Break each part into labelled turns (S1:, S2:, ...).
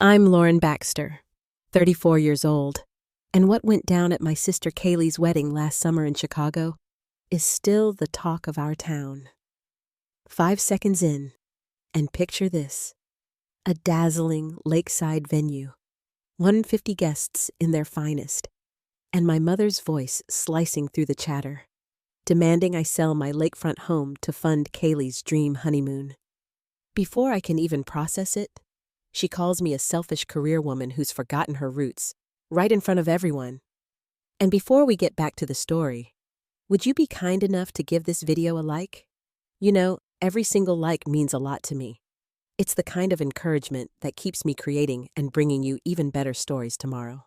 S1: I'm Lauren Baxter, 34 years old, and what went down at my sister Kaylie's wedding last summer in Chicago is still the talk of our town. 5 seconds in, and picture this: a dazzling lakeside venue, 150 guests in their finest, and my mother's voice slicing through the chatter, demanding I sell my lakefront home to fund Kaylie's dream honeymoon. Before I can even process it, she calls me a selfish career woman who's forgotten her roots, right in front of everyone. And before we get back to the story, would you be kind enough to give this video a like? You know, every single like means a lot to me. It's the kind of encouragement that keeps me creating and bringing you even better stories tomorrow.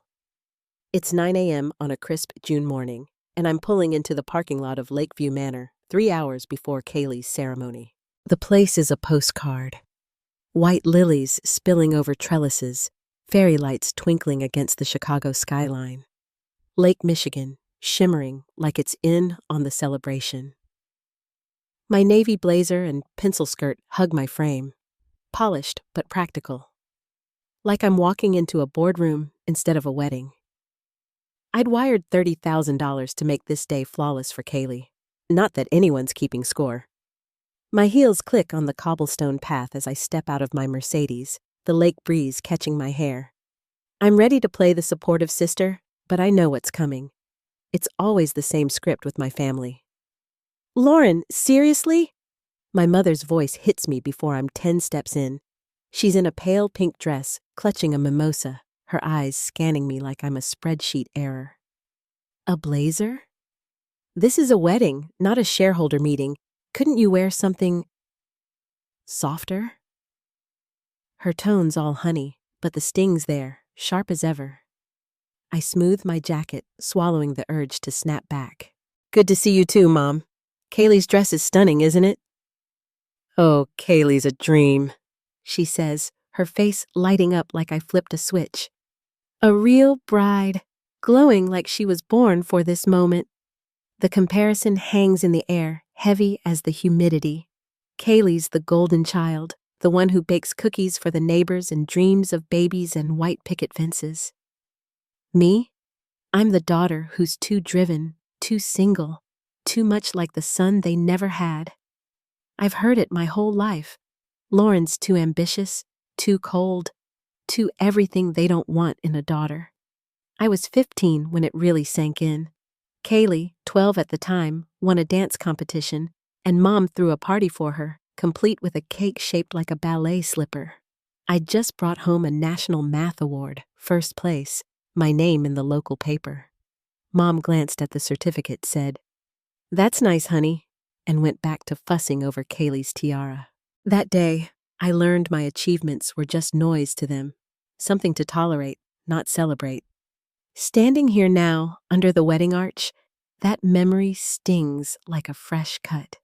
S1: It's 9 a.m. on a crisp June morning, and I'm pulling into the parking lot of Lakeview Manor 3 hours before Kaylie's ceremony. The place is a postcard. White lilies spilling over trellises, fairy lights twinkling against the Chicago skyline. Lake Michigan shimmering like it's in on the celebration. My navy blazer and pencil skirt hug my frame, polished but practical. Like I'm walking into a boardroom instead of a wedding. I'd wired $30,000 to make this day flawless for Kaylie. Not that anyone's keeping score. My heels click on the cobblestone path as I step out of my Mercedes, the lake breeze catching my hair. I'm ready to play the supportive sister, but I know what's coming. It's always the same script with my family. "Lauren, seriously?" My mother's voice hits me before I'm 10 steps in. She's in a pale pink dress, clutching a mimosa, her eyes scanning me like I'm a spreadsheet error. A blazer? This is a wedding, not a shareholder meeting. Couldn't you wear something softer? Her tone's all honey, but the sting's there, sharp as ever. I smooth my jacket, swallowing the urge to snap back. "Good to see you too, Mom. Kaylie's dress is stunning, isn't it?" "Oh, Kaylie's a dream," she says, her face lighting up like I flipped a switch. A real bride, glowing like she was born for this moment. The comparison hangs in the air, heavy as the humidity. Kaylie's the golden child, the one who bakes cookies for the neighbors and dreams of babies and white picket fences. Me? I'm the daughter who's too driven, too single, too much like the son they never had. I've heard it my whole life. Lauren's too ambitious, too cold, too everything they don't want in a daughter. I was 15 when it really sank in. Kaylie, 12 at the time, won a dance competition, and Mom threw a party for her, complete with a cake shaped like a ballet slipper. I'd just brought home a National Math Award, first place, my name in the local paper. Mom glanced at the certificate, said, "That's nice, honey," and went back to fussing over Kaylie's tiara. That day, I learned my achievements were just noise to them, something to tolerate, not celebrate. Standing here now, under the wedding arch, that memory stings like a fresh cut.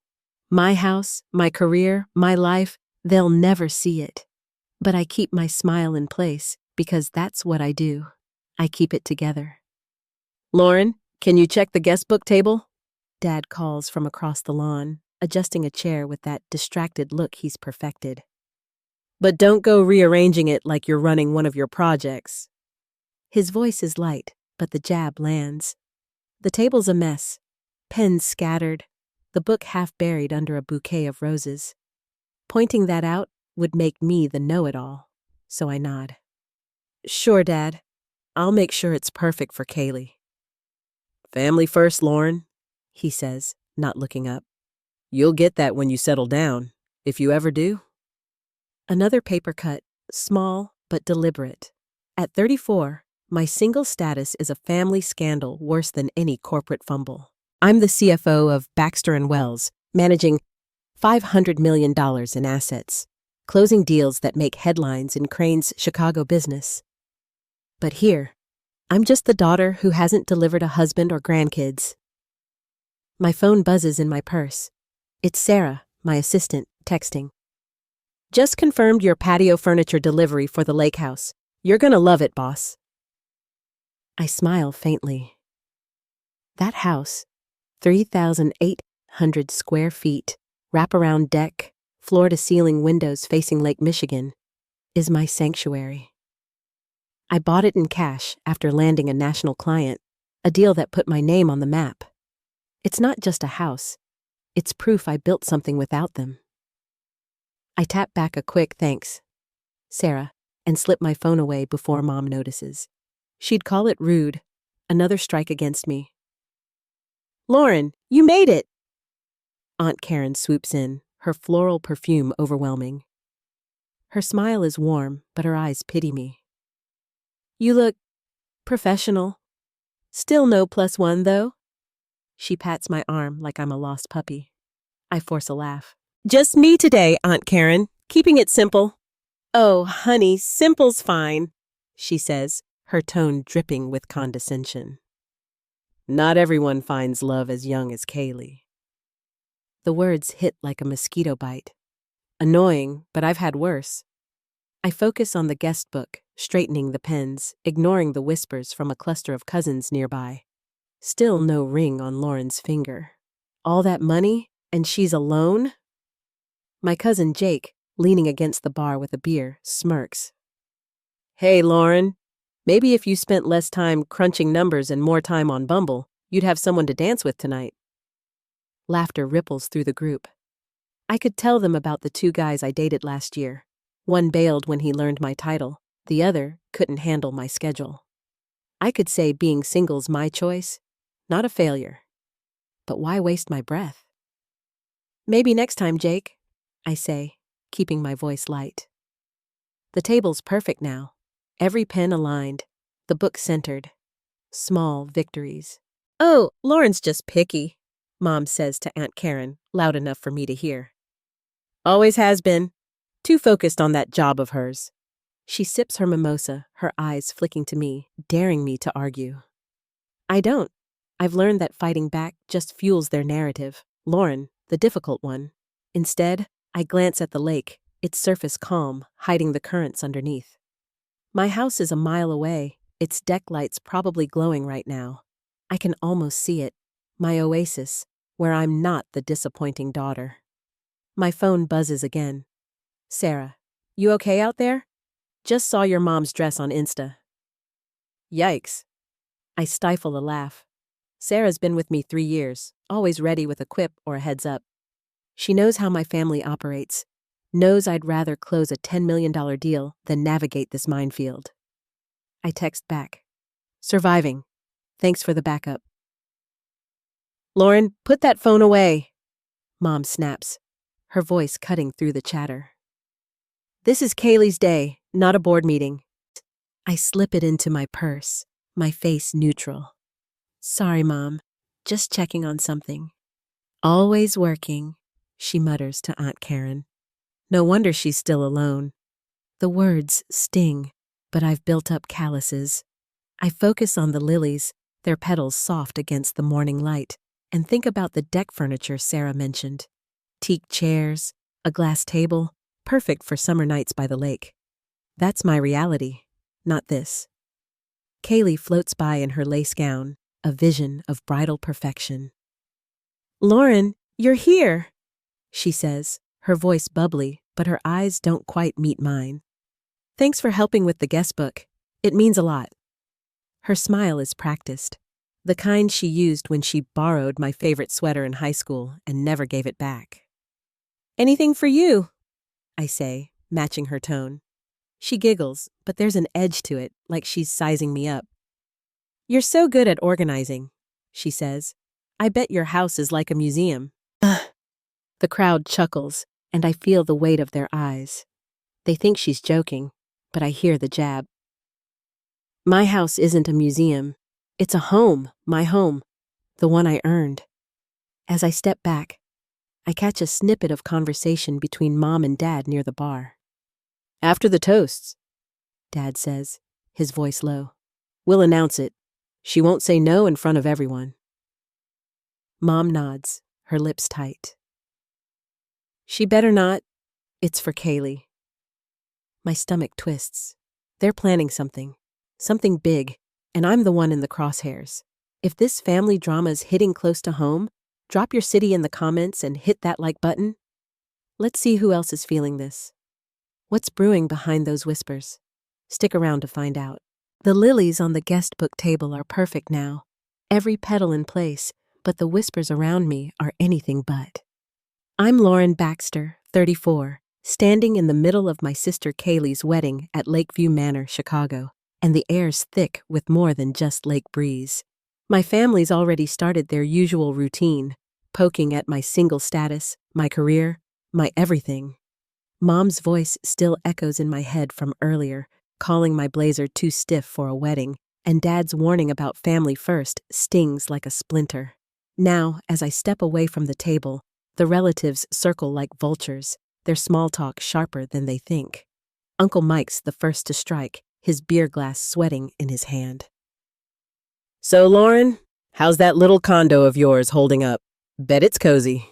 S1: My house, my career, my life, they'll never see it. But I keep my smile in place because that's what I do. I keep it together. "Lauren, can you check the guest book table?" Dad calls from across the lawn, adjusting a chair with that distracted look he's perfected. "But don't go rearranging it like you're running one of your projects." His voice is light, but the jab lands. The table's a mess, pens scattered, the book half buried under a bouquet of roses. Pointing that out would make me the know-it-all, so I nod. "Sure, Dad. I'll make sure it's perfect for Kaylie." "Family first, Lauren," he says, not looking up. "You'll get that when you settle down, if you ever do." Another paper cut, small but deliberate. At 34, my single status is a family scandal worse than any corporate fumble. I'm the CFO of Baxter & Wells, managing $500 million in assets, closing deals that make headlines in Crane's Chicago business. But here, I'm just the daughter who hasn't delivered a husband or grandkids. My phone buzzes in my purse. It's Sarah, my assistant, texting. "Just confirmed your patio furniture delivery for the lake house. You're gonna love it, boss." I smile faintly. That house, 3,800 square feet, wraparound deck, floor-to-ceiling windows facing Lake Michigan, is my sanctuary. I bought it in cash after landing a national client, a deal that put my name on the map. It's not just a house. It's proof I built something without them. I tap back a quick thanks, Sarah, and slip my phone away before Mom notices. She'd call it rude. Another strike against me. Lauren, you made it! Aunt Karen swoops in, her floral perfume overwhelming. Her smile is warm, but her eyes pity me. You look professional. Still no +1, though. She pats my arm like I'm a lost puppy. I force a laugh. Just me today, Aunt Karen. Keeping it simple. Oh, honey, simple's fine, she says, her tone dripping with condescension. Not everyone finds love as young as Kaylie. The words hit like a mosquito bite. Annoying, but I've had worse. I focus on the guest book, straightening the pens, ignoring the whispers from a cluster of cousins nearby. Still no ring on Lauren's finger. All that money, and she's alone? My cousin Jake, leaning against the bar with a beer, smirks. Hey, Lauren. Maybe if you spent less time crunching numbers and more time on Bumble, you'd have someone to dance with tonight. Laughter ripples through the group. I could tell them about the 2 guys I dated last year. One bailed when he learned my title. The other couldn't handle my schedule. I could say being single's my choice, not a failure. But why waste my breath? Maybe next time, Jake, I say, keeping my voice light. The table's perfect now. Every pen aligned, the book centered. Small victories. Oh, Lauren's just picky, Mom says to Aunt Karen, loud enough for me to hear. Always has been. Too focused on that job of hers. She sips her mimosa, her eyes flicking to me, daring me to argue. I don't. I've learned that fighting back just fuels their narrative. Lauren, the difficult one. Instead, I glance at the lake, its surface calm, hiding the currents underneath. My house is a mile away, its deck lights probably glowing right now. I can almost see it, my oasis, where I'm not the disappointing daughter. My phone buzzes again. Sarah, you okay out there? Just saw your mom's dress on Insta. Yikes. I stifle a laugh. Sarah's been with me 3 years, always ready with a quip or a heads up. She knows how my family operates, knows I'd rather close a $10 million deal than navigate this minefield. I text back. Surviving. Thanks for the backup. Lauren, put that phone away. Mom snaps, her voice cutting through the chatter. This is Kaylie's day, not a board meeting. I slip it into my purse, my face neutral. Sorry, Mom. Just checking on something. Always working, she mutters to Aunt Karen. No wonder she's still alone. The words sting, but I've built up calluses. I focus on the lilies, their petals soft against the morning light, and think about the deck furniture Sarah mentioned. Teak chairs, a glass table, perfect for summer nights by the lake. That's my reality, not this. Kaylie floats by in her lace gown, a vision of bridal perfection. Lauren, you're here, she says, her voice bubbly, but her eyes don't quite meet mine. Thanks for helping with the guest book. It means a lot. Her smile is practiced, the kind she used when she borrowed my favorite sweater in high school and never gave it back. Anything for you, I say, matching her tone. She giggles, but there's an edge to it, like she's sizing me up. You're so good at organizing, she says. I bet your house is like a museum. The crowd chuckles, and I feel the weight of their eyes. They think she's joking, but I hear the jab. My house isn't a museum. It's a home, my home, the one I earned. As I step back, I catch a snippet of conversation between Mom and Dad near the bar. After the toasts, Dad says, his voice low. We'll announce it. She won't say no in front of everyone. Mom nods, her lips tight. She better not. It's for Kaylie. My stomach twists. They're planning something big, and I'm the one in the crosshairs. If this family drama is hitting close to home, drop your city in the comments and hit that like button. Let's see who else is feeling this. What's brewing behind those whispers? Stick around to find out. The lilies on the guest book table are perfect now, every petal in place, but the whispers around me are anything but. I'm Lauren Baxter, 34, standing in the middle of my sister Kaylie's wedding at Lakeview Manor, Chicago, and the air's thick with more than just lake breeze. My family's already started their usual routine, poking at my single status, my career, my everything. Mom's voice still echoes in my head from earlier, calling my blazer too stiff for a wedding, and Dad's warning about family first stings like a splinter. Now, as I step away from the table, the relatives circle like vultures, their small talk sharper than they think. Uncle Mike's the first to strike, his beer glass sweating in his hand.
S2: So, Lauren, how's that little condo of yours holding up? Bet it's cozy.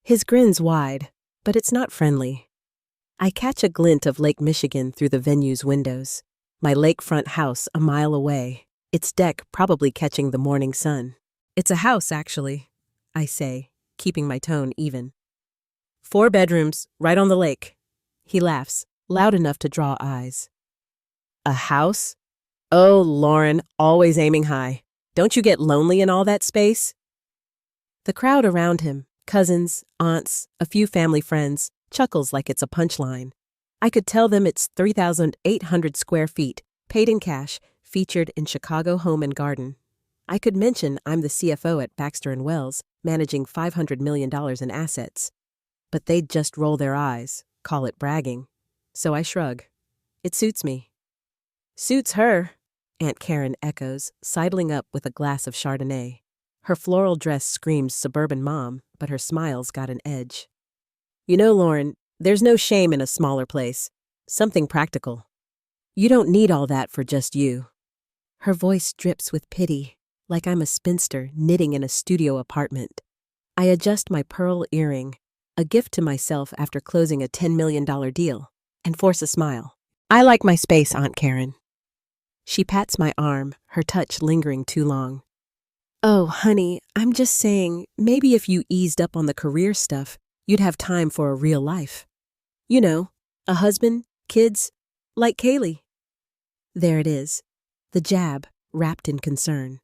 S1: His grin's wide, but it's not friendly. I catch a glint of Lake Michigan through the venue's windows, my lakefront house a mile away, its deck probably catching the morning sun. It's a house, actually, I say, keeping my tone even. 4 bedrooms, right on the lake. He laughs, loud enough to draw eyes.
S2: A house? Oh, Lauren, always aiming high. Don't you get lonely in all that space?
S1: The crowd around him, cousins, aunts, a few family friends, chuckles like it's a punchline. I could tell them it's 3,800 square feet, paid in cash, featured in Chicago Home and Garden. I could mention I'm the CFO at Baxter & Wells, managing $500 million in assets. But they'd just roll their eyes, call it bragging. So I shrug. It suits me.
S2: Suits her,
S1: Aunt Karen echoes, sidling up with a glass of Chardonnay. Her floral dress screams suburban mom, but her smile's got an edge.
S2: You know, Lauren, there's no shame in a smaller place. Something practical.
S1: You don't need all that for just you. Her voice drips with pity, like I'm a spinster knitting in a studio apartment. I adjust my pearl earring, a gift to myself after closing a $10 million deal, and force a smile. I like my space, Aunt Karen. She pats my arm, her touch lingering too long. Oh, honey, I'm just saying, maybe if you eased up on the career stuff, you'd have time for a real life. You know, a husband, kids, like Kaylie. There it is, the jab, wrapped in concern.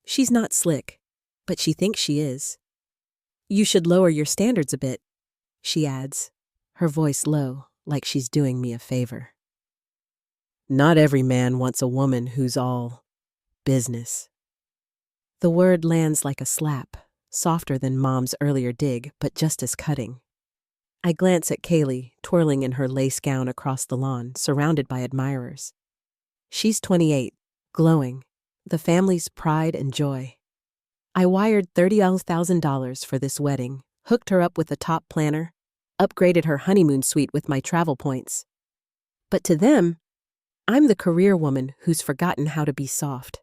S1: She's not slick, but she thinks she is. You should lower your standards a bit, she adds, her voice low, like she's doing me a favor.
S2: Not every man wants a woman who's all business.
S1: The word lands like a slap, softer than Mom's earlier dig, but just as cutting. I glance at Kaylie, twirling in her lace gown across the lawn, surrounded by admirers. She's 28, glowing, the family's pride and joy. I wired $30,000 for this wedding, hooked her up with a top planner, upgraded her honeymoon suite with my travel points. But to them, I'm the career woman who's forgotten how to be soft.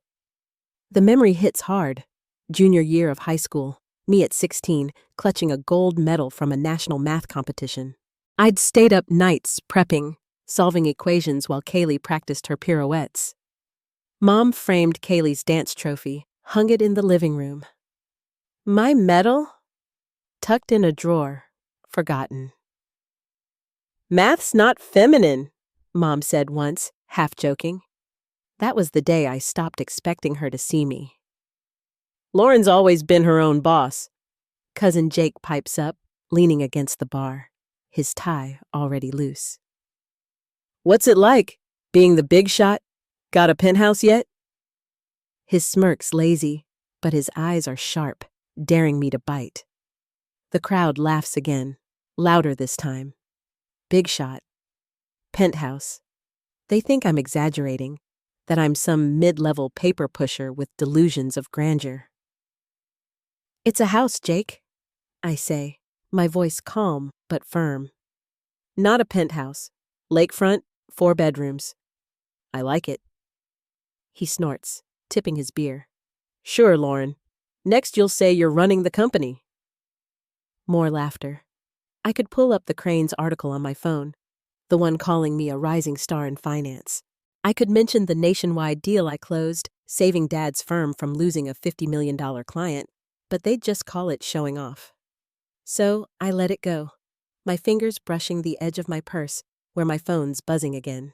S1: The memory hits hard. Junior year of high school, me at 16, clutching a gold medal from a national math competition. I'd stayed up nights prepping, solving equations while Kaylie practiced her pirouettes. Mom framed Kaylie's dance trophy, hung it in the living room. My medal? Tucked in a drawer, forgotten.
S2: Math's not feminine,
S1: Mom said once, half joking. That was the day I stopped expecting her to see me.
S2: Lauren's always been her own boss.
S1: Cousin Jake pipes up, leaning against the bar, his tie already loose.
S2: What's it like, being the big shot? Got a penthouse yet?
S1: His smirk's lazy, but his eyes are sharp, daring me to bite. The crowd laughs again, louder this time. Big shot. Penthouse. They think I'm exaggerating, that I'm some mid-level paper pusher with delusions of grandeur. It's a house, Jake, I say, my voice calm but firm. Not a penthouse. Lakefront, 4 bedrooms. I like it. He snorts, tipping his beer.
S2: Sure, Lauren. Next you'll say you're running the company.
S1: More laughter. I could pull up the Crane's article on my phone, the one calling me a rising star in finance. I could mention the nationwide deal I closed, saving Dad's firm from losing a $50 million client, but they'd just call it showing off. So I let it go, my fingers brushing the edge of my purse where my phone's buzzing again.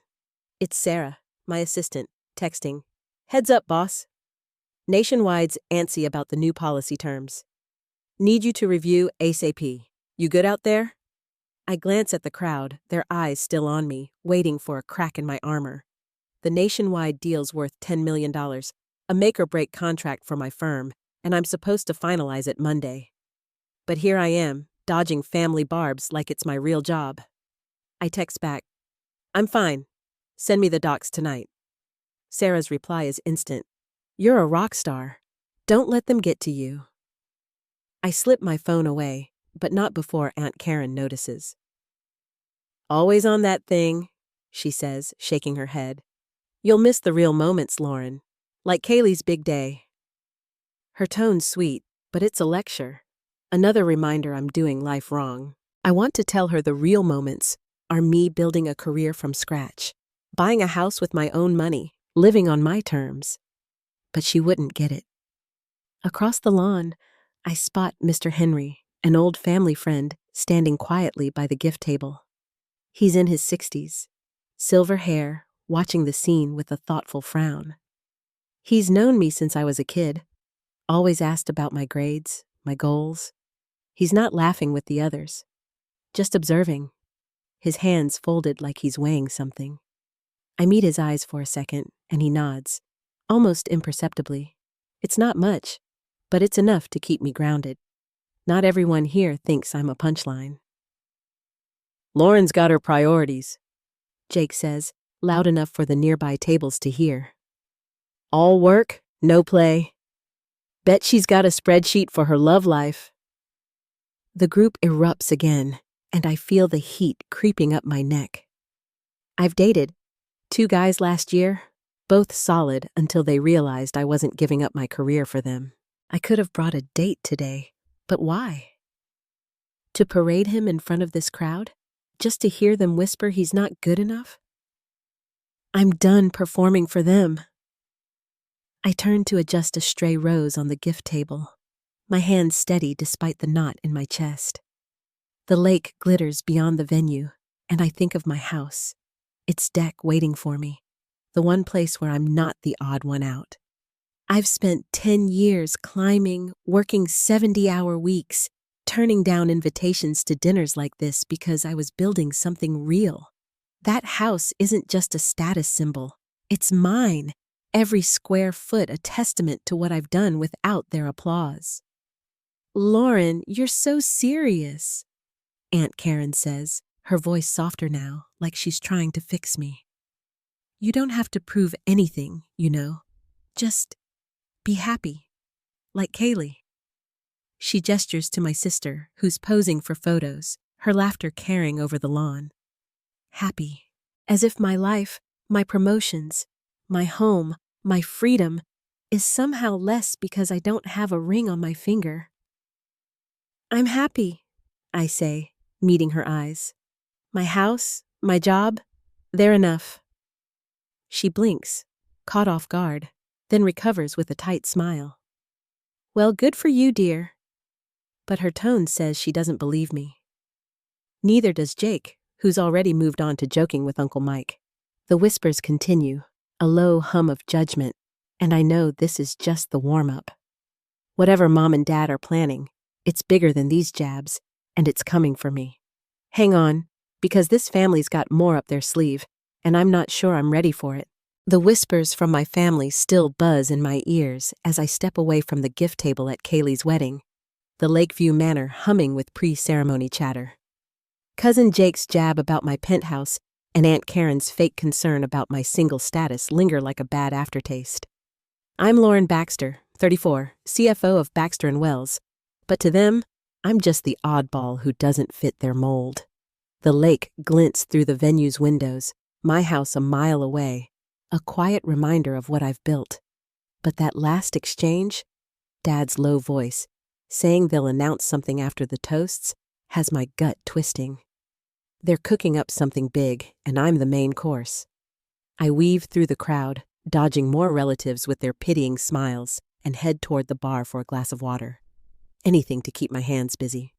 S1: It's Sarah, my assistant,
S2: Texting. Heads up, boss. Nationwide's antsy about the new policy terms. Need you to review ASAP. You good out there? I glance at the crowd, their eyes still on me, waiting for a crack in my armor. The Nationwide deal's worth $10 million, a make-or-break contract for my firm, and I'm supposed to finalize it Monday. But here I am, dodging family barbs like it's my real job. I text back, I'm fine. Send me the docs tonight. Sarah's reply is instant. You're a rock star. Don't let them get to you. I slip my phone away, but not before Aunt Karen notices. Always on that thing, she says, shaking her head. You'll miss the real moments, Lauren. Like Kaylie's big day. Her tone's sweet, but it's a lecture. Another reminder I'm doing life wrong. I want to tell her the real moments are me building a career from scratch, buying a house with my own money, living on my terms. But she wouldn't get it. Across the lawn, I spot Mr. Henry, an old family friend, standing quietly by the gift table. He's in his 60s, silver hair, watching the scene with a thoughtful frown. He's known me since I was a kid, always asked about my grades, my goals. He's not laughing with the others, just observing, his hands folded like he's weighing something. I meet his eyes for a second, and he nods, almost imperceptibly. It's not much, but it's enough to keep me grounded. Not everyone here thinks I'm a punchline. Lauren's got her priorities, Jake says, loud enough for the nearby tables to hear. All work, no play. Bet she's got a spreadsheet for her love life. The group erupts again, and I feel the heat creeping up my neck. I've dated 2 guys last year, both solid until they realized I wasn't giving up my career for them. I could have brought a date today, but why? To parade him in front of this crowd? Just to hear them whisper he's not good enough? I'm done performing for them. I turn to adjust a stray rose on the gift table, my hands steady despite the knot in my chest. The lake glitters beyond the venue, and I think of my house, its deck waiting for me, the one place where I'm not the odd one out. I've spent 10 years climbing, working 70-hour weeks, turning down invitations to dinners like this because I was building something real. That house isn't just a status symbol. It's mine, every square foot a testament to what I've done without their applause. Lauren, you're so serious, Aunt Karen says, her voice softer now, like she's trying to fix me. You don't have to prove anything, you know. Just be happy, like Kaylie. She gestures to my sister, who's posing for photos, her laughter carrying over the lawn. Happy, as if my life, my promotions, my home, my freedom, is somehow less because I don't have a ring on my finger. I'm happy, I say, meeting her eyes. My house, my job, they're enough. She blinks, caught off guard, then recovers with a tight smile. Well, good for you, dear. But her tone says she doesn't believe me. Neither does Jake, who's already moved on to joking with Uncle Mike. The whispers continue, a low hum of judgment, and I know this is just the warm-up. Whatever Mom and Dad are planning, it's bigger than these jabs, and it's coming for me. Hang on, because this family's got more up their sleeve, and I'm not sure I'm ready for it. The whispers from my family still buzz in my ears as I step away from the gift table at Kaylie's wedding, the Lakeview Manor humming with pre-ceremony chatter. Cousin Jake's jab about my penthouse and Aunt Karen's fake concern about my single status linger like a bad aftertaste. I'm Lauren Baxter, 34, CFO of Baxter & Wells, but to them, I'm just the oddball who doesn't fit their mold. The lake glints through the venue's windows, my house a mile away, a quiet reminder of what I've built. But that last exchange, Dad's low voice, saying they'll announce something after the toasts, has my gut twisting. They're cooking up something big, and I'm the main course. I weave through the crowd, dodging more relatives with their pitying smiles, and head toward the bar for a glass of water. Anything to keep my hands busy.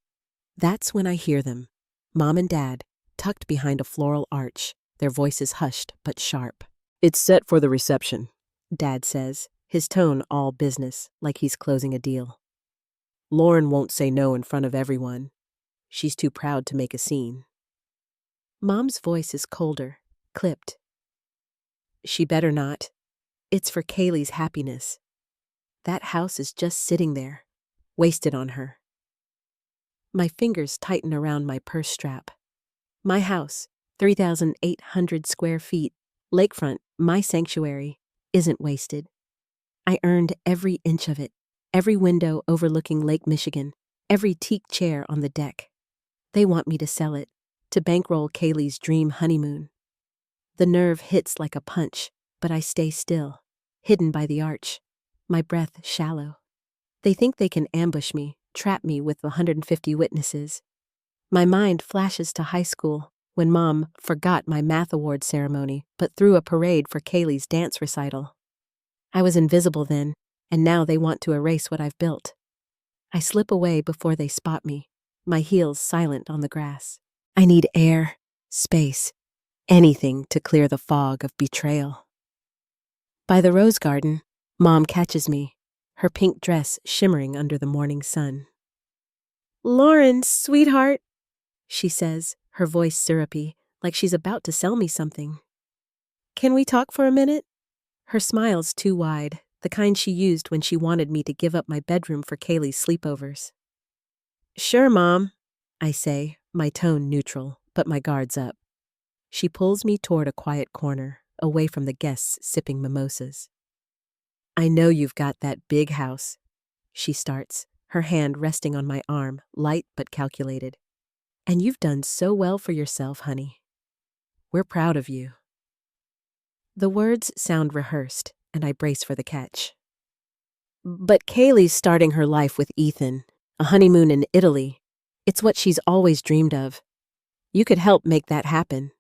S2: That's when I hear them, Mom and Dad, tucked behind a floral arch, their voices hushed but sharp. It's set for the reception, Dad says, his tone all business, like he's closing a deal. Lauren won't say no in front of everyone. She's too proud to make a scene. Mom's voice is colder, clipped. She better not. It's for Kaylie's happiness. That house is just sitting there, wasted on her. My fingers tighten around my purse strap. My house, 3,800 square feet, lakefront, my sanctuary, isn't wasted. I earned every inch of it, every window overlooking Lake Michigan, every teak chair on the deck. They want me to sell it, to bankroll Kaylie's dream honeymoon. The nerve hits like a punch, but I stay still, hidden by the arch, my breath shallow. They think they can ambush me, trap me with 150 witnesses. My mind flashes to high school, when Mom forgot my math award ceremony but threw a parade for Kaylie's dance recital. I was invisible then, and now they want to erase what I've built. I slip away before they spot me, my heels silent on the grass. I need air, space, anything to clear the fog of betrayal. By the rose garden, Mom catches me, her pink dress shimmering under the morning sun. "Lauren, sweetheart," she says, her voice syrupy, like she's about to sell me something. "Can we talk for a minute?" Her smile's too wide, the kind she used when she wanted me to give up my bedroom for Kaylie's sleepovers. "Sure, Mom," I say, my tone neutral, but my guard's up. She pulls me toward a quiet corner, away from the guests sipping mimosas. "I know you've got that big house," she starts, her hand resting on my arm, light but calculated. "And you've done so well for yourself, honey. We're proud of you." The words sound rehearsed, and I brace for the catch. "But Kaylie's starting her life with Ethan, a honeymoon in Italy. It's what she's always dreamed of. You could help make that happen."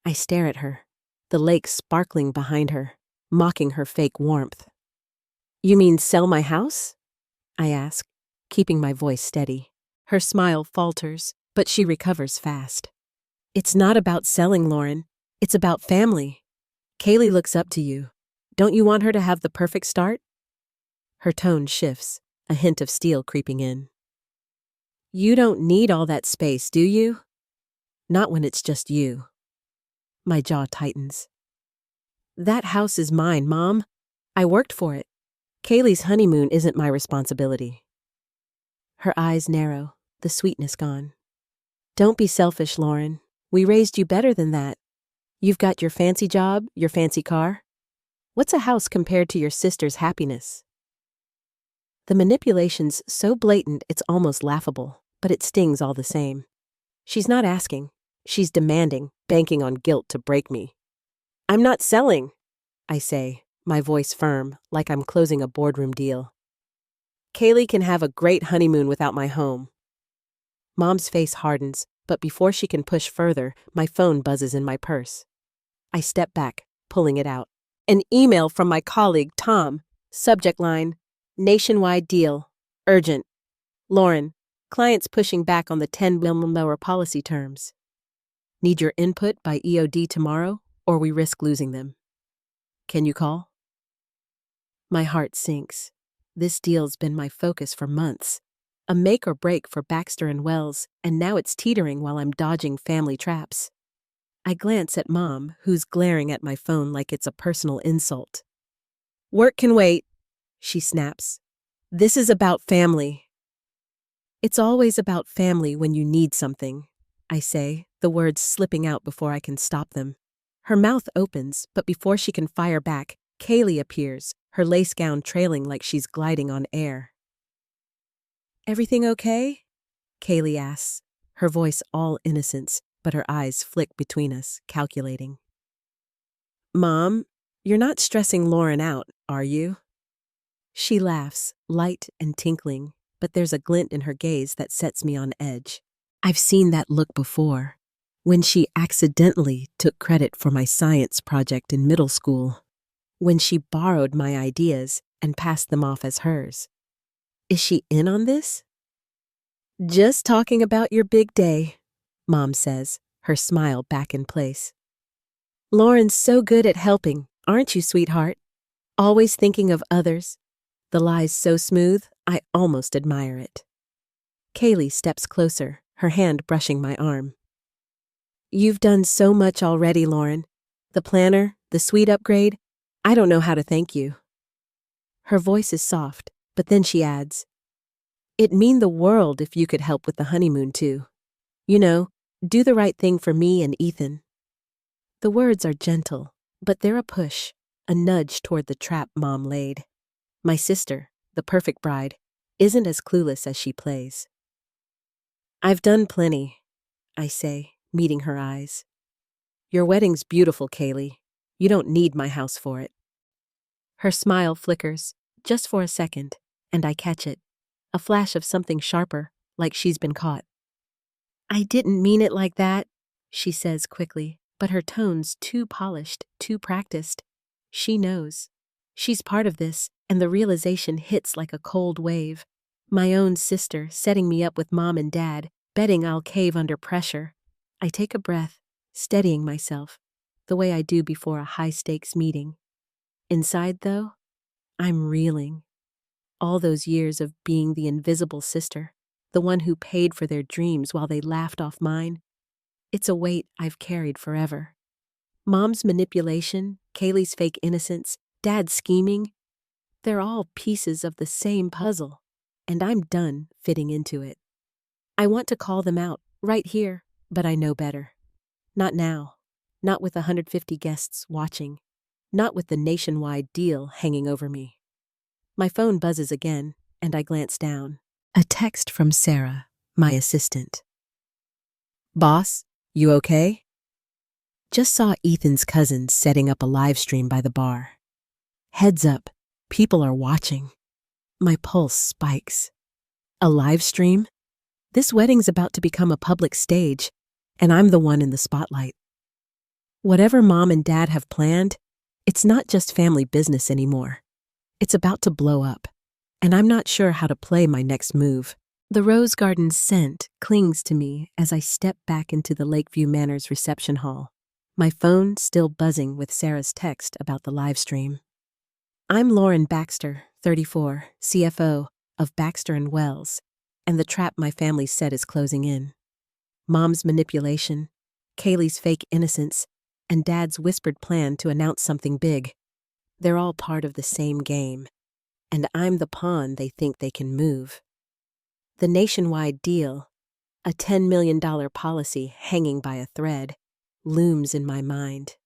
S2: I stare at her, the lake sparkling behind her, mocking her fake warmth. "You mean sell my house?" I ask, keeping my voice steady. Her smile falters, but she recovers fast. "It's not about selling, Lauren. It's about family. Kaylie looks up to you. Don't you want her to have the perfect start?" Her tone shifts, a hint of steel creeping in. "You don't need all that space, do you? Not when it's just you." My jaw tightens. "That house is mine, Mom. I worked for it. Kaylie's honeymoon isn't my responsibility." Her eyes narrow, the sweetness gone. "Don't be selfish, Lauren. We raised you better than that. You've got your fancy job, your fancy car. What's a house compared to your sister's happiness?" The manipulation's so blatant it's almost laughable, but it stings all the same. She's not asking. She's demanding, banking on guilt to break me. "I'm not selling," I say, my voice firm, like I'm closing a boardroom deal. "Kaylie can have a great honeymoon without my home." Mom's face hardens, but before she can push further, my phone buzzes in my purse. I step back, pulling it out. An email from my colleague, Tom. Subject line, "Nationwide deal. Urgent. Lauren, client's pushing back on the 10 million policy terms. Need your input by EOD tomorrow, or we risk losing them. Can you call?" My heart sinks. This deal's been my focus for months. A make or break for Baxter and Wells, and now it's teetering while I'm dodging family traps. I glance at Mom, who's glaring at my phone like it's a personal insult. "Work can wait," she snaps. "This is about family." "It's always about family when you need something," I say, the words slipping out before I can stop them. Her mouth opens, but before she can fire back, Kaylie appears, her lace gown trailing like she's gliding on air. "Everything okay?" Kaylie asks, her voice all innocence, but her eyes flick between us, calculating. "Mom, you're not stressing Lauren out, are you?" She laughs, light and tinkling, but there's a glint in her gaze that sets me on edge. I've seen that look before, when she accidentally took credit for my science project in middle school, when she borrowed my ideas and passed them off as hers. Is she in on this? "Just talking about your big day," Mom says, her smile back in place. Lauren's so good at helping, aren't you, sweetheart? Always thinking of others. The lie's so smooth, I almost admire it. Kaylie steps closer, her hand brushing my arm. You've done so much already, Lauren. The planner, the suite upgrade, I don't know how to thank you. Her voice is soft, but then she adds, It'd mean the world if you could help with the honeymoon too. You know, do the right thing for me and Ethan. The words are gentle, but they're a push, a nudge toward the trap Mom laid. My sister, the perfect bride, isn't as clueless as she plays. I've done plenty, I say, meeting her eyes. Your wedding's beautiful, Kaylie. You don't need my house for it. Her smile flickers, just for a second, and I catch it. A flash of something sharper, like she's been caught. I didn't mean it like that, she says quickly, but her tone's too polished, too practiced. She knows. She's part of this, and the realization hits like a cold wave. My own sister setting me up with Mom and Dad, betting I'll cave under pressure. I take a breath, steadying myself, the way I do before a high-stakes meeting. Inside, though, I'm reeling. All those years of being the invisible sister, the one who paid for their dreams while they laughed off mine, it's a weight I've carried forever. Mom's manipulation, Kaylie's fake innocence, Dad's scheming, they're all pieces of the same puzzle, and I'm done fitting into it. I want to call them out, right here, but I know better. Not now. Not with 150 guests watching. Not with the nationwide deal hanging over me. My phone buzzes again, and I glance down. A text from Sarah, my assistant. Boss, you okay? Just saw Ethan's cousins setting up a live stream by the bar. Heads up, people are watching. My pulse spikes. A live stream? This wedding's about to become a public stage, and I'm the one in the spotlight. Whatever Mom and Dad have planned, it's not just family business anymore. It's about to blow up, and I'm not sure how to play my next move. The rose garden scent clings to me as I step back into the Lakeview Manor's reception hall, my phone still buzzing with Sarah's text about the live stream. I'm Lauren Baxter, 34, CFO of Baxter & Wells, and the trap my family said is closing in. Mom's manipulation, Kaylie's fake innocence, and Dad's whispered plan to announce something big. They're all part of the same game, and I'm the pawn they think they can move. The nationwide deal, a $10 million policy hanging by a thread, looms in my mind.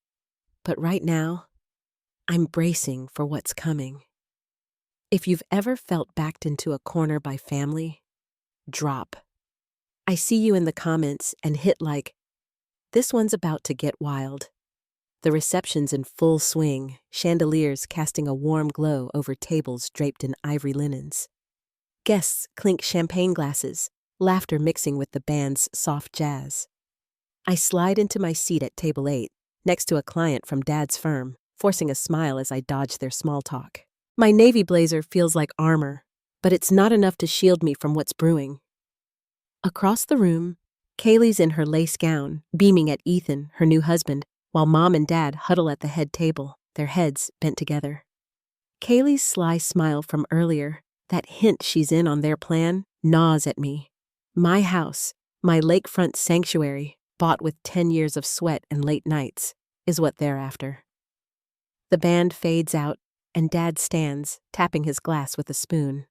S2: But right now, I'm bracing for what's coming. If you've ever felt backed into a corner by family, drop. I see you in the comments and hit like, this one's about to get wild. The reception's in full swing, chandeliers casting a warm glow over tables draped in ivory linens. Guests clink champagne glasses, laughter mixing with the band's soft jazz. I slide into my seat at table 8, next to a client from Dad's firm, forcing a smile as I dodge their small talk. My navy blazer feels like armor, but it's not enough to shield me from what's brewing. Across the room, Kaylie's in her lace gown, beaming at Ethan, her new husband, while Mom and Dad huddle at the head table, their heads bent together. Kaylie's sly smile from earlier, that hint she's in on their plan, gnaws at me. My house, my lakefront sanctuary, bought with 10 years of sweat and late nights, is what they're after. The band fades out, and Dad stands, tapping his glass with a spoon.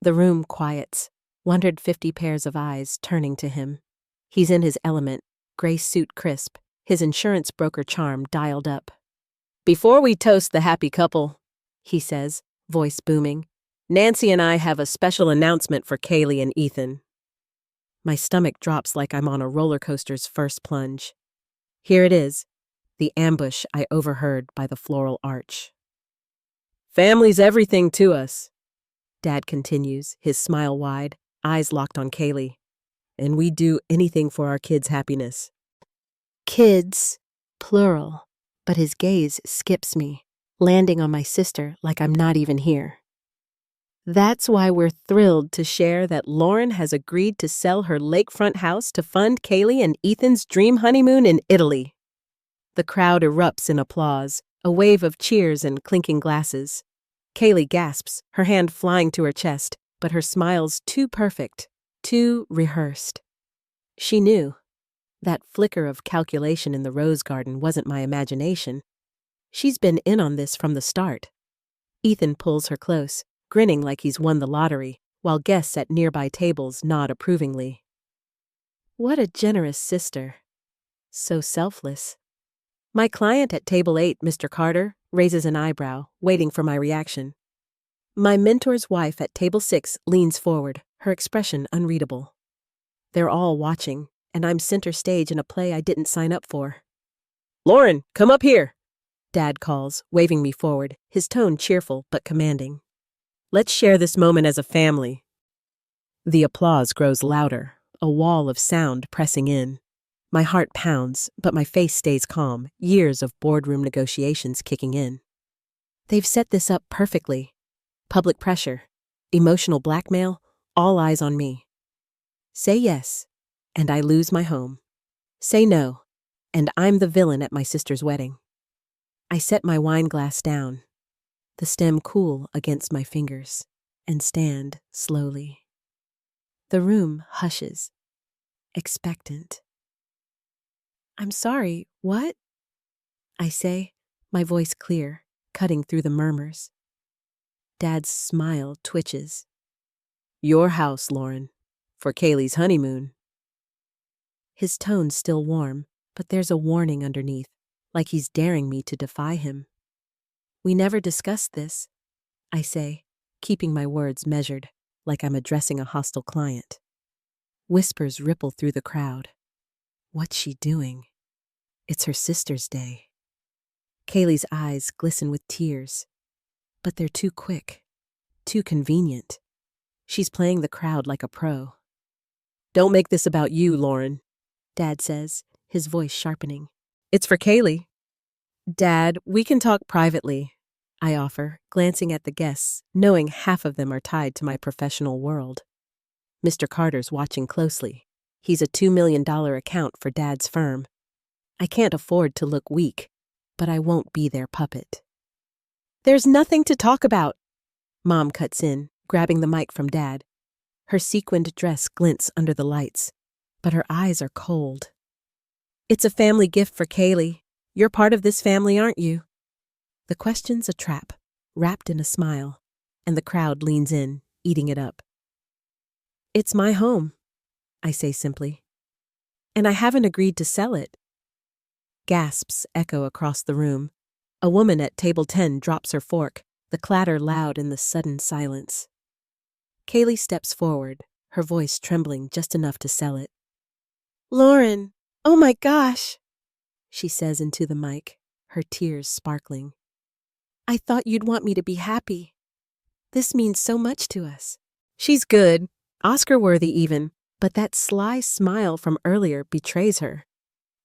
S2: The room quiets, 150 pairs of eyes turning to him. He's in his element, gray suit crisp, his insurance broker charm dialed up. Before we toast the happy couple, he says, voice booming, Nancy and I have a special announcement for Kaylie and Ethan. My stomach drops like I'm on a roller coaster's first plunge. Here it is, the ambush I overheard by the floral arch. Family's everything to us, Dad continues, his smile wide, eyes locked on Kaylie. And we do anything for our kids' happiness. Kids, plural, but his gaze skips me, landing on my sister like I'm not even here. That's why we're thrilled to share that Lauren has agreed to sell her lakefront house to fund Kaylie and Ethan's dream honeymoon in Italy. The crowd erupts in applause, a wave of cheers and clinking glasses. Kaylie gasps, her hand flying to her chest, but her smile's too perfect, too rehearsed. She knew. That flicker of calculation in the rose garden wasn't my imagination. She's been in on this from the start. Ethan pulls her close, grinning like he's won the lottery, while guests at nearby tables nod approvingly. What a generous sister. So selfless. My client at table 8, Mr. Carter, raises an eyebrow, waiting for my reaction. My mentor's wife at table 6 leans forward, her expression unreadable. They're all watching, and I'm center stage in a play I didn't sign up for. "Lauren, come up here," Dad calls, waving me forward, his tone cheerful but commanding. "Let's share this moment as a family." The applause grows louder, a wall of sound pressing in. My heart pounds, but my face stays calm, years of boardroom negotiations kicking in. They've set this up perfectly. Public pressure, emotional blackmail, all eyes on me. Say yes, and I lose my home. Say no, and I'm the villain at my sister's wedding. I set my wine glass down, the stem cool against my fingers, and stand slowly. The room hushes, expectant. "I'm sorry, what?" I say, my voice clear, cutting through the murmurs. Dad's smile twitches. "Your house, Lauren, for Kaylie's honeymoon." His tone's still warm, but there's a warning underneath, like he's daring me to defy him. "We never discussed this," I say, keeping my words measured, like I'm addressing a hostile client. Whispers ripple through the crowd. What's she doing? It's her sister's day. Kaylie's eyes glisten with tears, but they're too quick, too convenient. She's playing the crowd like a pro. "Don't make this about you, Lauren," Dad says, his voice sharpening. "It's for Kaylie." "Dad, we can talk privately," I offer, glancing at the guests, knowing half of them are tied to my professional world. Mr. Carter's watching closely. He's a $2 million account for Dad's firm. I can't afford to look weak, but I won't be their puppet. "There's nothing to talk about," Mom cuts in, grabbing the mic from Dad. Her sequined dress glints under the lights, but her eyes are cold. "It's a family gift for Kaylie. You're part of this family, aren't you?" The question's a trap, wrapped in a smile, and the crowd leans in, eating it up. "It's my home," I say simply. "And I haven't agreed to sell it." Gasps echo across the room. A woman at table 10 drops her fork, the clatter loud in the sudden silence. Kaylie steps forward, her voice trembling just enough to sell it. "Lauren, oh my gosh," she says into the mic, her tears sparkling. "I thought you'd want me to be happy. This means so much to us." She's good, Oscar-worthy even, but that sly smile from earlier betrays her.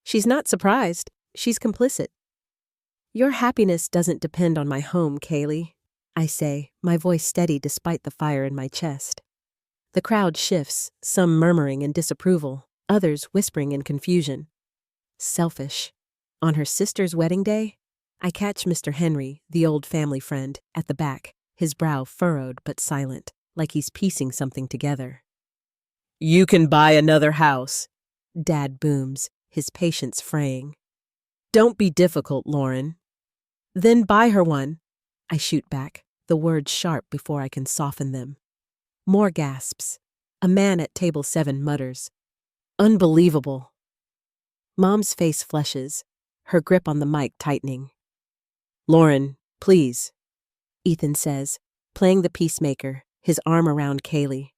S2: She's not surprised, she's complicit. "Your happiness doesn't depend on my home, Kaylie," I say, my voice steady despite the fire in my chest. The crowd shifts, some murmuring in disapproval, others whispering in confusion. Selfish. On her sister's wedding day, I catch Mr. Henry, the old family friend, at the back, his brow furrowed but silent, like he's piecing something together. "You can buy another house," Dad booms, his patience fraying. "Don't be difficult, Lauren." "Then buy her one," I shoot back, the words sharp before I can soften them. More gasps. A man at table 7 mutters, "Unbelievable." Mom's face flushes, her grip on the mic tightening. "Lauren, please," Ethan says, playing the peacemaker, his arm around Kaylie.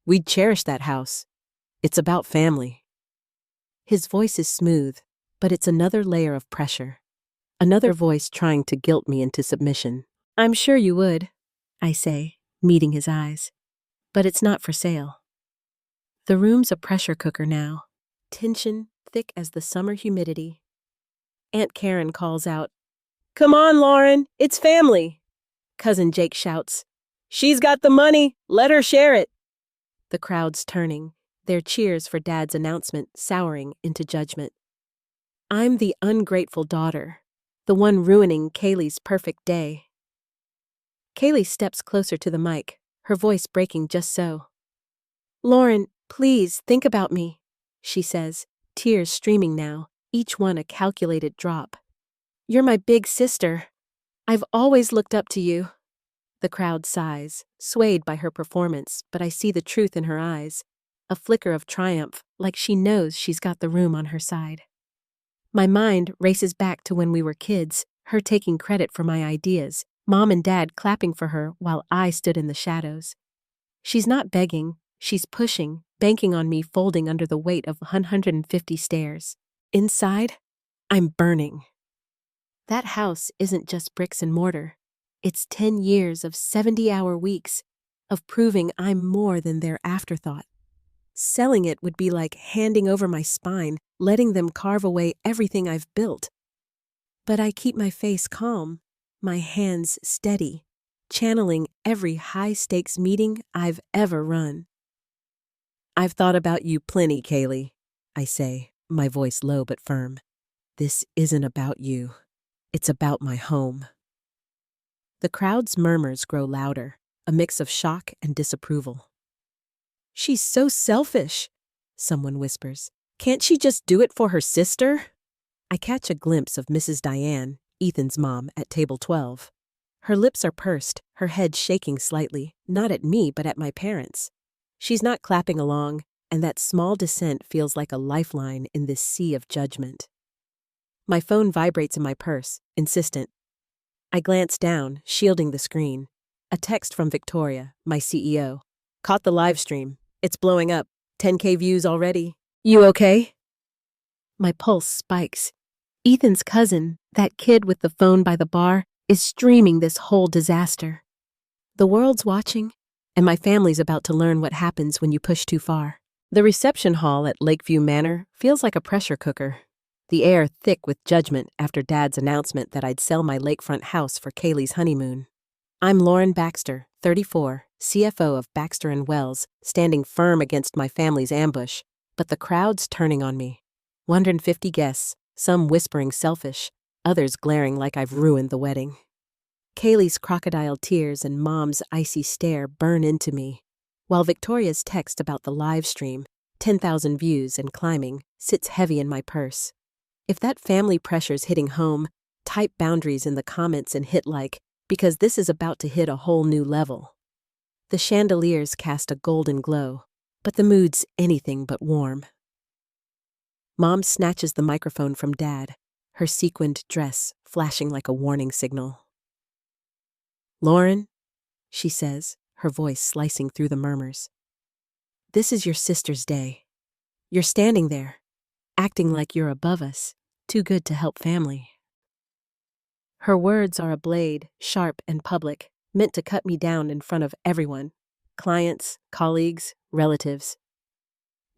S2: "We'd cherish that house. It's about family." His voice is smooth, but it's another layer of pressure. Another voice trying to guilt me into submission. "I'm sure you would," I say, meeting his eyes. "But it's not for sale." The room's a pressure cooker now, tension thick as the summer humidity. Aunt Karen calls out, "Come on, Lauren, it's family." Cousin Jake shouts, "She's got the money, let her share it." The crowd's turning, their cheers for Dad's announcement souring into judgment. I'm the ungrateful daughter, the one ruining Kaylee's perfect day. Kaylie steps closer to the mic, her voice breaking just so. Lauren, please think about me, she says, tears streaming now, each one a calculated drop. You're my big sister. I've always looked up to you. The crowd sighs, swayed by her performance, but I see the truth in her eyes, a flicker of triumph, like she knows she's got the room on her side. My mind races back to when we were kids, her taking credit for my ideas, Mom and Dad clapping for her while I stood in the shadows. She's not begging, she's pushing, banking on me folding under the weight of 150 stairs. Inside, I'm burning. That house isn't just bricks and mortar. It's 10 years of 70-hour weeks, of proving I'm more than their afterthought. Selling it would be like handing over my spine, letting them carve away everything I've built. But I keep my face calm, my hands steady, channeling every high-stakes meeting I've ever run. I've thought about you plenty, Kaylie, I say, my voice low but firm. This isn't about you. It's about my home. The crowd's murmurs grow louder, a mix of shock and disapproval. She's so selfish, someone whispers. Can't she just do it for her sister? I catch a glimpse of Mrs. Diane, Ethan's mom, at table 12. Her lips are pursed, her head shaking slightly, not at me but at my parents. She's not clapping along, and that small dissent feels like a lifeline in this sea of judgment. My phone vibrates in my purse, insistent. I glance down, shielding the screen. A text from Victoria, my CEO. Caught the live stream. It's blowing up. 10K views already. You okay? My pulse spikes. Ethan's cousin, that kid with the phone by the bar, is streaming this whole disaster. The world's watching, and my family's about to learn what happens when you push too far. The reception hall at Lakeview Manor feels like a pressure cooker. The air thick with judgment after Dad's announcement that I'd sell my lakefront house for Kaylee's honeymoon. I'm Lauren Baxter, 34, CFO of Baxter & Wells, standing firm against my family's ambush, but the crowd's turning on me. 150 guests, some whispering selfish, others glaring like I've ruined the wedding. Kaylee's crocodile tears and Mom's icy stare burn into me, while Victoria's text about the live stream, 10,000 views and climbing, sits heavy in my purse. If that family pressure's hitting home, type boundaries in the comments and hit like, because this is about to hit a whole new level. The chandeliers cast a golden glow, but the mood's anything but warm. Mom snatches the microphone from Dad, her sequined dress flashing like a warning signal. Lauren, she says, her voice slicing through the murmurs. This is your sister's day. You're standing there, acting like you're above us, too good to help family. Her words are a blade, sharp and public, meant to cut me down in front of everyone, clients, colleagues, relatives.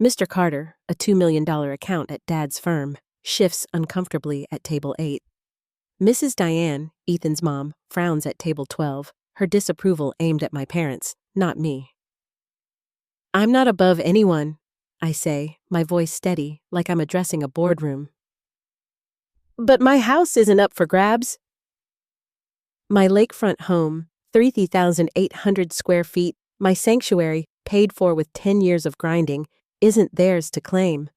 S2: Mr. Carter, a $2 million account at Dad's firm, shifts uncomfortably at table 8. Mrs. Diane, Ethan's mom, frowns at table 12, her disapproval aimed at my parents, not me. I'm not above anyone, I say, my voice steady, like I'm addressing a boardroom. But my house isn't up for grabs. My lakefront home, 30,800 square feet, my sanctuary, paid for with 10 years of grinding, isn't theirs to claim.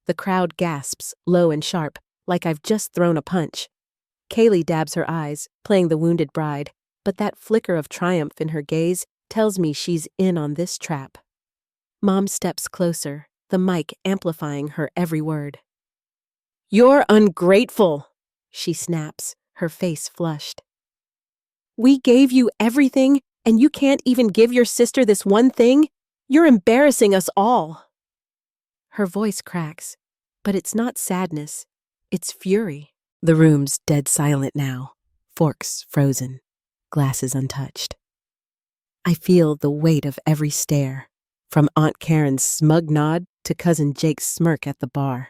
S2: The crowd gasps, low and sharp, like I've just thrown a punch. Kaylie dabs her eyes, playing the wounded bride, but that flicker of triumph in her gaze tells me she's in on this trap. Mom steps closer, the mic amplifying her every word. You're ungrateful, she snaps, her face flushed. We gave you everything, and you can't even give your sister this one thing? You're embarrassing us all. Her voice cracks, but it's not sadness, it's fury. The room's dead silent now, forks frozen, glasses untouched. I feel the weight of every stare, from Aunt Karen's smug nod to Cousin Jake's smirk at the bar.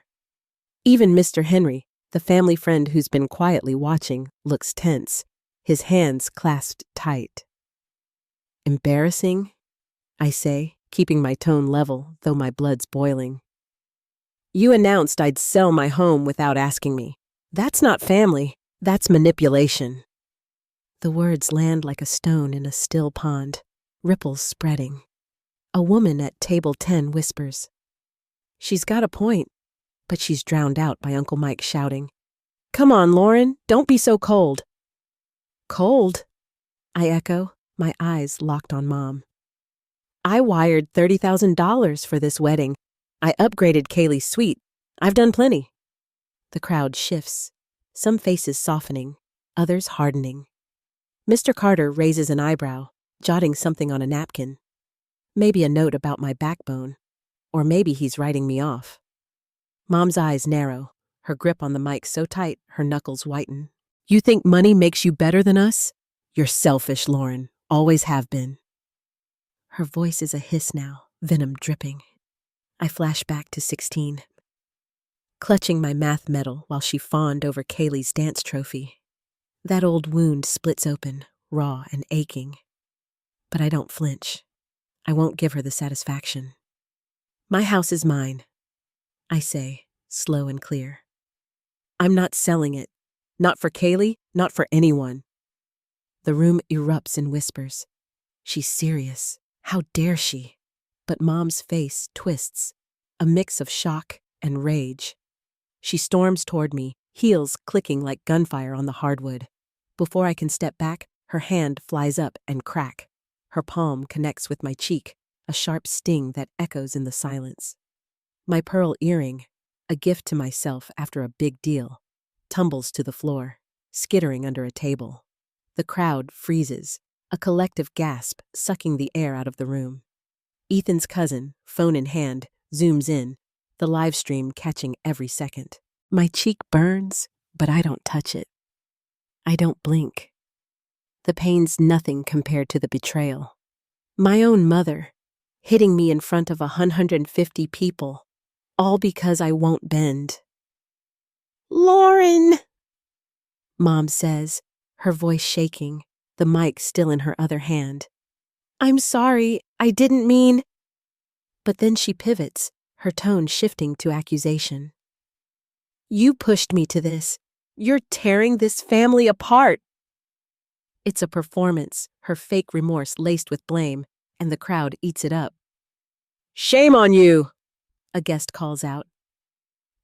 S2: Even Mr. Henry, the family friend who's been quietly watching, looks tense, his hands clasped tight. Embarrassing, I say, keeping my tone level, though my blood's boiling. You announced I'd sell my home without asking me. That's not family. That's manipulation. The words land like a stone in a still pond, ripples spreading. A woman at table 10 whispers. She's got a point, but she's drowned out by Uncle Mike shouting, "Come on, Lauren, don't be so cold." Cold? I echo, my eyes locked on Mom. I wired $30,000 for this wedding. I upgraded Kaylie's suite. I've done plenty. The crowd shifts, some faces softening, others hardening. Mr. Carter raises an eyebrow, jotting something on a napkin. Maybe a note about my backbone, or maybe he's writing me off. Mom's eyes narrow, her grip on the mic so tight her knuckles whiten. You think money makes you better than us? You're selfish, Lauren. Always have been. Her voice is a hiss now, venom dripping. I flash back to 16. Clutching my math medal while she fawned over Kaylie's dance trophy. That old wound splits open, raw and aching. But I don't flinch. I won't give her the satisfaction. My house is mine, I say, slow and clear. I'm not selling it. Not for Kaylie, not for anyone. The room erupts in whispers. She's serious. How dare she? But Mom's face twists, a mix of shock and rage. She storms toward me, heels clicking like gunfire on the hardwood. Before I can step back, her hand flies up and crack. Her palm connects with my cheek, a sharp sting that echoes in the silence. My pearl earring, a gift to myself after a big deal, tumbles to the floor, skittering under a table. The crowd freezes, a collective gasp sucking the air out of the room. Ethan's cousin, phone in hand, zooms in, the live stream catching every second. My cheek burns, but I don't touch it. I don't blink. The pain's nothing compared to the betrayal. My own mother, hitting me in front of 150 people, all because I won't bend. "Lauren!" Mom says, her voice shaking, the mic still in her other hand. "I'm sorry, I didn't mean..." But then she pivots, her tone shifting to accusation. "You pushed me to this. You're tearing this family apart." It's a performance, her fake remorse laced with blame, and the crowd eats it up. "Shame on you," a guest calls out.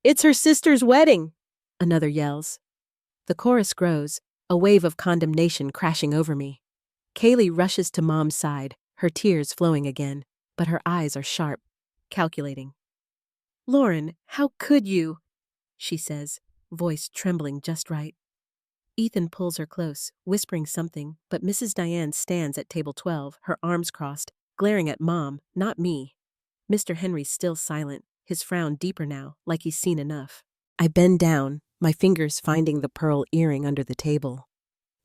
S2: "It's her sister's wedding," another yells. The chorus grows, a wave of condemnation crashing over me. Kaylie rushes to Mom's side, her tears flowing again, but her eyes are sharp, calculating. "Lauren, how could you?" she says, voice trembling just right. Ethan pulls her close, whispering something, but Mrs. Diane stands at table 12, her arms crossed, glaring at Mom, not me. Mr. Henry's still silent, his frown deeper now, like he's seen enough. I bend down, my fingers finding the pearl earring under the table.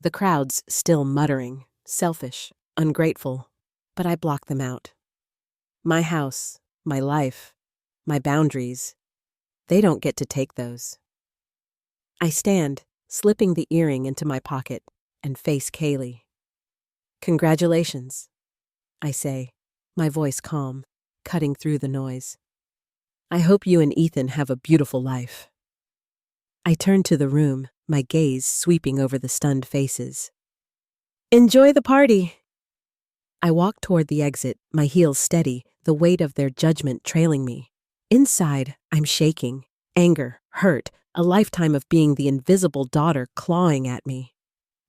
S2: The crowd's still muttering, selfish, ungrateful, but I block them out. My house, my life, my boundaries, they don't get to take those. I stand, slipping the earring into my pocket, and face Kaylie. "Congratulations," I say, my voice calm, cutting through the noise. "I hope you and Ethan have a beautiful life." I turn to the room, my gaze sweeping over the stunned faces. "Enjoy the party." I walk toward the exit, my heels steady, the weight of their judgment trailing me. Inside, I'm shaking, anger, hurt, a lifetime of being the invisible daughter clawing at me.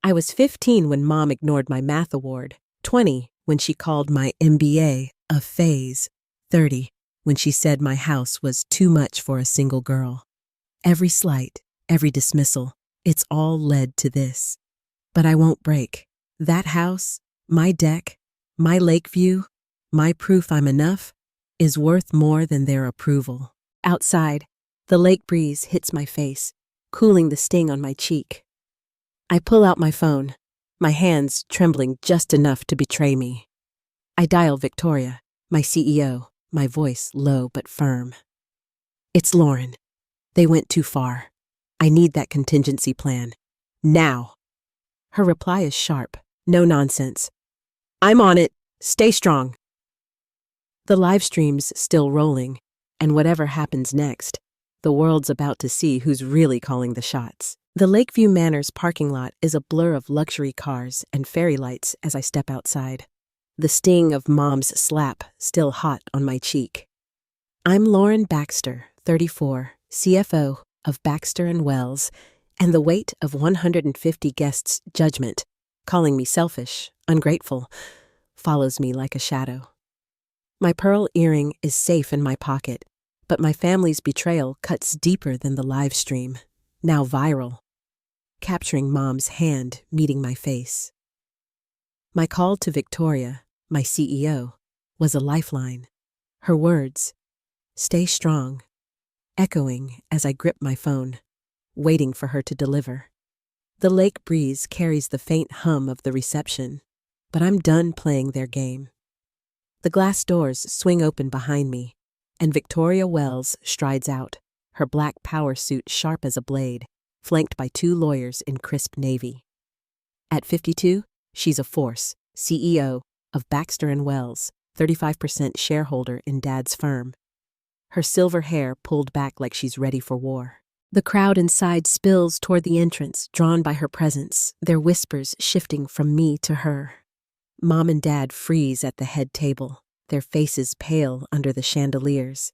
S2: I was 15 when Mom ignored my math award, 20 when she called my MBA a phase, 30 when she said my house was too much for a single girl. Every slight, every dismissal, it's all led to this. But I won't break. That house, my deck, my lake view, my proof I'm enough, is worth more than their approval. Outside, the lake breeze hits my face, cooling the sting on my cheek. I pull out my phone, my hands trembling just enough to betray me. I dial Victoria, my CEO, my voice low but firm. "It's Lauren. They went too far. I need that contingency plan. Now." Her reply is sharp, no nonsense. "I'm on it. Stay strong." The live stream's still rolling, And whatever happens next, the world's about to see who's really calling the shots. The Lakeview Manor's parking lot is a blur of luxury cars and fairy lights as I step outside. The sting of Mom's slap still hot on my cheek. I'm Lauren Baxter, 34, CFO of Baxter & Wells, and the weight of 150 guests' judgment, calling me selfish, ungrateful, follows me like a shadow. My pearl earring is safe in my pocket, but my family's betrayal cuts deeper than the live stream, now viral, capturing Mom's hand meeting my face. My call to Victoria, my CEO, was a lifeline. Her words, "Stay strong," echoing as I grip my phone, waiting for her to deliver. The lake breeze carries the faint hum of the reception, but I'm done playing their game. The glass doors swing open behind me, and Victoria Wells strides out, her black power suit sharp as a blade, flanked by 2 lawyers in crisp navy. At 52, she's a force, CEO of Baxter & Wells, 35% shareholder in Dad's firm. Her silver hair pulled back like she's ready for war. The crowd inside spills toward the entrance, drawn by her presence, their whispers shifting from me to her. Mom and Dad freeze at the head table, their faces pale under the chandeliers.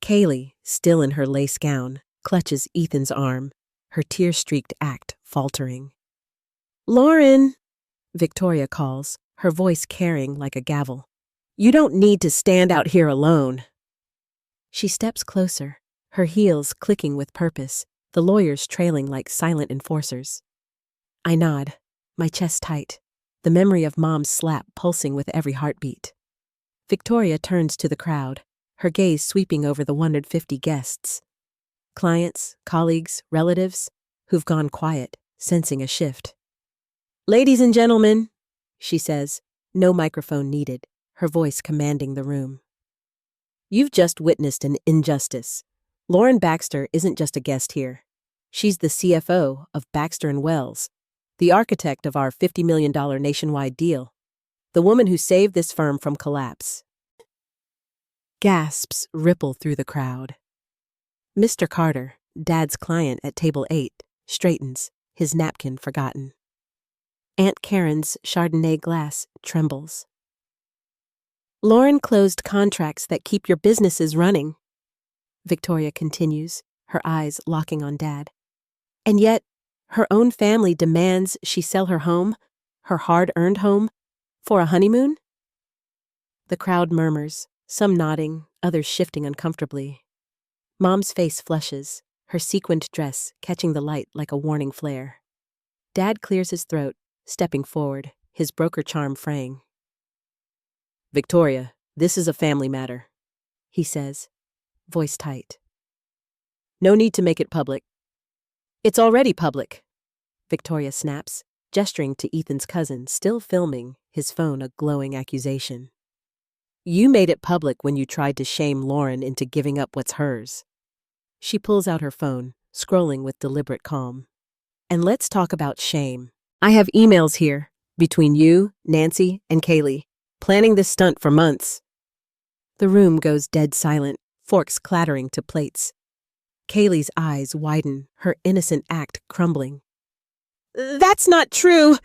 S2: Kaylie, still in her lace gown, clutches Ethan's arm, her tear-streaked act faltering. "Lauren," Victoria calls, her voice carrying like a gavel. "You don't need to stand out here alone." She steps closer, her heels clicking with purpose, the lawyers trailing like silent enforcers. I nod, my chest tight, the memory of Mom's slap pulsing with every heartbeat. Victoria turns to the crowd, her gaze sweeping over the 150 guests. Clients, colleagues, relatives, who've gone quiet, sensing a shift. "Ladies and gentlemen," she says, no microphone needed, her voice commanding the room. "You've just witnessed an injustice. Lauren Baxter isn't just a guest here. She's the CFO of Baxter & Wells, the architect of our $50 million nationwide deal, the woman who saved this firm from collapse." Gasps ripple through the crowd. Mr. Carter, Dad's client at table 8, straightens, his napkin forgotten. Aunt Karen's Chardonnay glass trembles. "Lauren closed contracts that keep your businesses running," Victoria continues, her eyes locking on Dad. "And yet, her own family demands she sell her home, her hard-earned home, for a honeymoon?" The crowd murmurs, some nodding, others shifting uncomfortably. Mom's face flushes, her sequined dress catching the light like a warning flare. Dad clears his throat, stepping forward, his broker charm fraying. "Victoria, this is a family matter," he says, voice tight. "No need to make it public." "It's already public," Victoria snaps, gesturing to Ethan's cousin, still filming, his phone a glowing accusation. "You made it public when you tried to shame Lauren into giving up what's hers." She pulls out her phone, scrolling with deliberate calm. "And let's talk about shame. I have emails here, between you, Nancy, and Kaylie, planning this stunt for months." The room goes dead silent, forks clattering to plates. Kaylie's eyes widen, her innocent act crumbling. "That's not true,"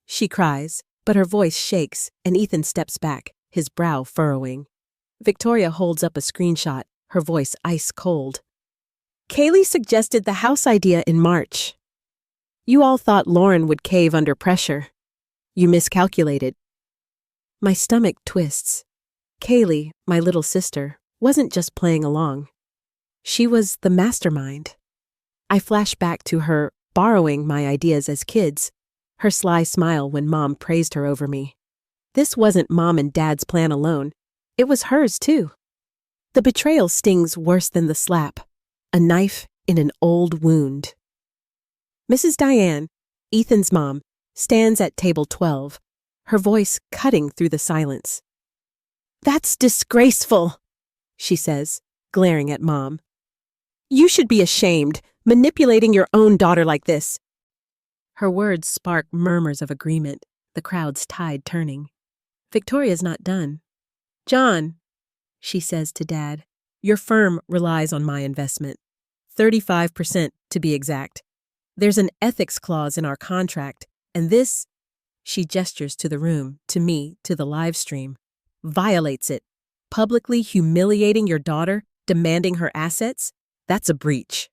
S2: she cries, but her voice shakes, and Ethan steps back, his brow furrowing. Victoria holds up a screenshot, her voice ice cold. "Kaylie suggested the house idea in March. You all thought Lauren would cave under pressure. You miscalculated." My stomach twists. Kaylie, my little sister, wasn't just playing along. She was the mastermind. I flash back to her borrowing my ideas as kids, her sly smile when Mom praised her over me. This wasn't Mom and Dad's plan alone. It was hers, too. The betrayal stings worse than the slap, a knife in an old wound. Mrs. Diane, Ethan's mom, stands at table 12, her voice cutting through the silence. "That's disgraceful," she says, glaring at Mom. "You should be ashamed, manipulating your own daughter like this." Her words spark murmurs of agreement, the crowd's tide turning. Victoria's not done. "John," she says to Dad, Your firm relies on my investment. 35% to be exact. There's an ethics clause in our contract, and this, she gestures to the room, to me, to the live stream, violates it. Publicly humiliating your daughter, demanding her assets? That's a breach.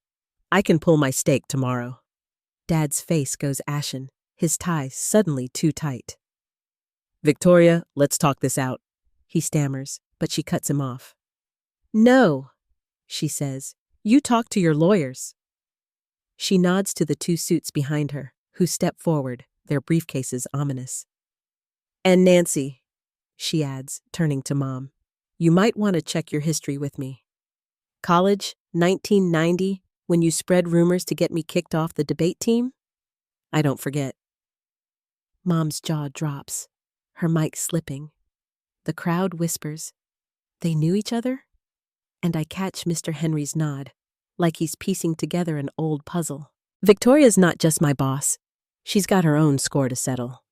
S2: I can pull my stake tomorrow. Dad's face goes ashen, his tie suddenly too tight. Victoria, let's talk this out. He stammers, but she cuts him off. No, she says. You talk to your lawyers. She nods to the two suits behind her, who step forward, their briefcases ominous. And Nancy, she adds, turning to Mom, you might want to check your history with me. College, 1990, when you spread rumors to get me kicked off the debate team? I don't forget. Mom's jaw drops, her mic slipping. The crowd whispers, they knew each other? And I catch Mr. Henry's nod, like he's piecing together an old puzzle. Victoria's not just my boss. She's got her own score to settle.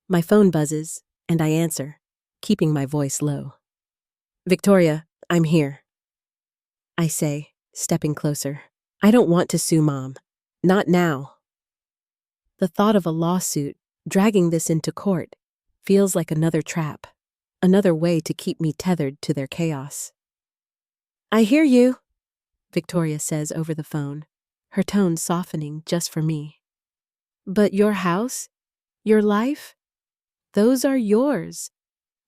S2: My phone buzzes, and I answer, keeping my voice low. Victoria, I'm here. I say, stepping closer. I don't want to sue Mom. Not now. The thought of a lawsuit, dragging this into court, feels like another trap, another way to keep me tethered to their chaos. I hear you, Victoria says over the phone, her tone softening just for me. But your house, your life, those are yours.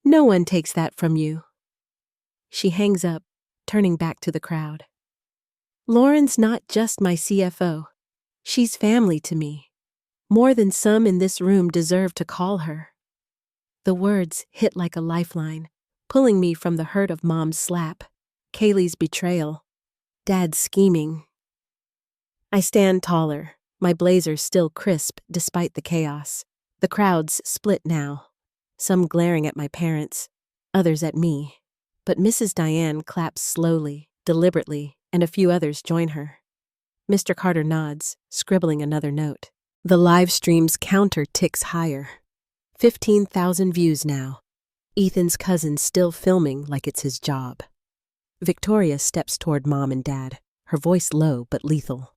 S2: No one takes that from you. She hangs up, turning back to the crowd. Lauren's not just my CFO. She's family to me. More than some in this room deserve to call her. The words hit like a lifeline, pulling me from the hurt of Mom's slap, Kaylie's betrayal, Dad's scheming. I stand taller, my blazer still crisp despite the chaos. The crowd's split now, some glaring at my parents, others at me. But Mrs. Diane claps slowly, deliberately, and a few others join her. Mr. Carter nods, scribbling another note. The live stream's counter ticks higher. 15,000 views now. Ethan's cousin still filming like it's his job. Victoria steps toward Mom and Dad, her voice low but lethal.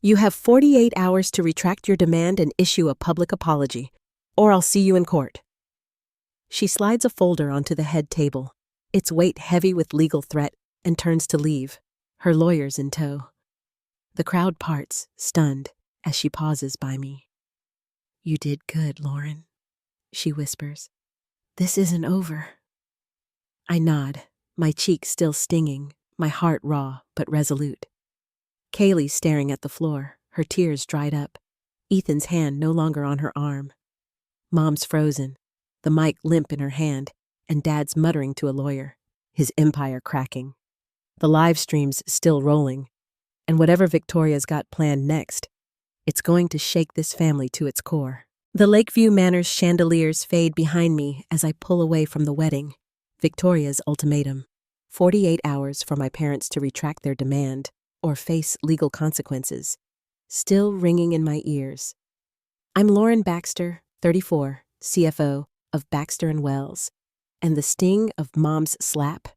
S2: You have 48 hours to retract your demand and issue a public apology, or I'll see you in court. She slides a folder onto the head table, its weight heavy with legal threat, and turns to leave, her lawyers in tow. The crowd parts, stunned, as she pauses by me. You did good, Lauren, she whispers. This isn't over. I nod, my cheek still stinging, my heart raw but resolute. Kaylie staring at the floor, her tears dried up, Ethan's hand no longer on her arm. Mom's frozen, the mic limp in her hand, and Dad's muttering to a lawyer, his empire cracking. The live stream's still rolling, and whatever Victoria's got planned next, it's going to shake this family to its core. The Lakeview Manor's chandeliers fade behind me as I pull away from the wedding. Victoria's ultimatum: 48 hours for my parents to retract their demand or face legal consequences, still ringing in my ears. I'm Lauren Baxter, 34, CFO of Baxter & Wells, and the sting of Mom's slap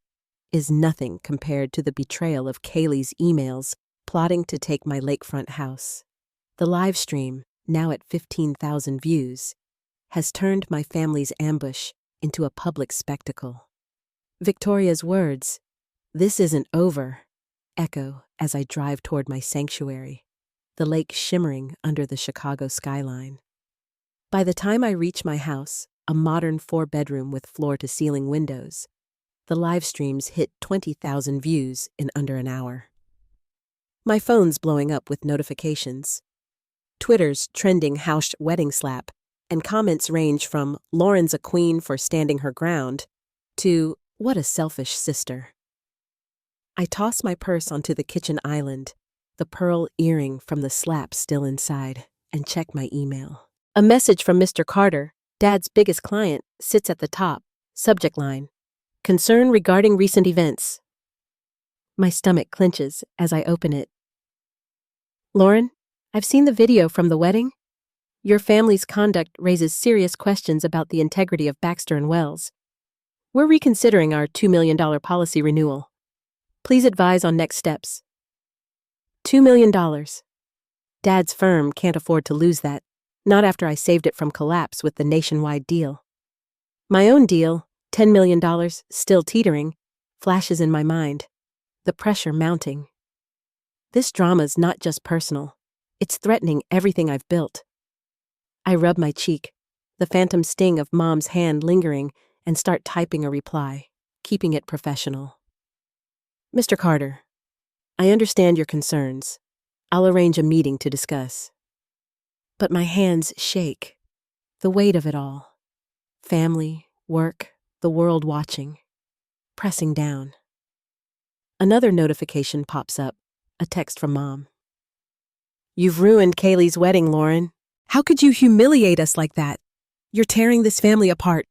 S2: is nothing compared to the betrayal of Kaylie's emails plotting to take my lakefront house. The live stream, now at 15,000 views, has turned my family's ambush into a public spectacle. Victoria's words, "This isn't over," echo as I drive toward my sanctuary, the lake shimmering under the Chicago skyline. By the time I reach my house, a modern 4-bedroom with floor-to-ceiling windows, the live streams hit 20,000 views in under an hour. My phone's blowing up with notifications. Twitter's trending house wedding slap, and comments range from "Lauren's a queen for standing her ground" to "What a selfish sister." I toss my purse onto the kitchen island, the pearl earring from the slap still inside, and check my email. A message from Mr. Carter, Dad's biggest client, sits at the top. Subject line: Concern regarding recent events. My stomach clenches as I open it. Lauren, I've seen the video from the wedding. Your family's conduct raises serious questions about the integrity of Baxter & Wells. We're reconsidering our $2 million policy renewal. Please advise on next steps. $2 million. Dad's firm can't afford to lose that, not after I saved it from collapse with the nationwide deal. My own deal, $10 million, still teetering, flashes in my mind, the pressure mounting. This drama's not just personal. It's threatening everything I've built. I rub my cheek, the phantom sting of Mom's hand lingering, and start typing a reply, keeping it professional. Mr. Carter, I understand your concerns. I'll arrange a meeting to discuss. But my hands shake. The weight of it all. Family, work, the world watching. Pressing down. Another notification pops up, a text from Mom. You've ruined Kaylie's wedding, Lauren. How could you humiliate us like that? You're tearing this family apart.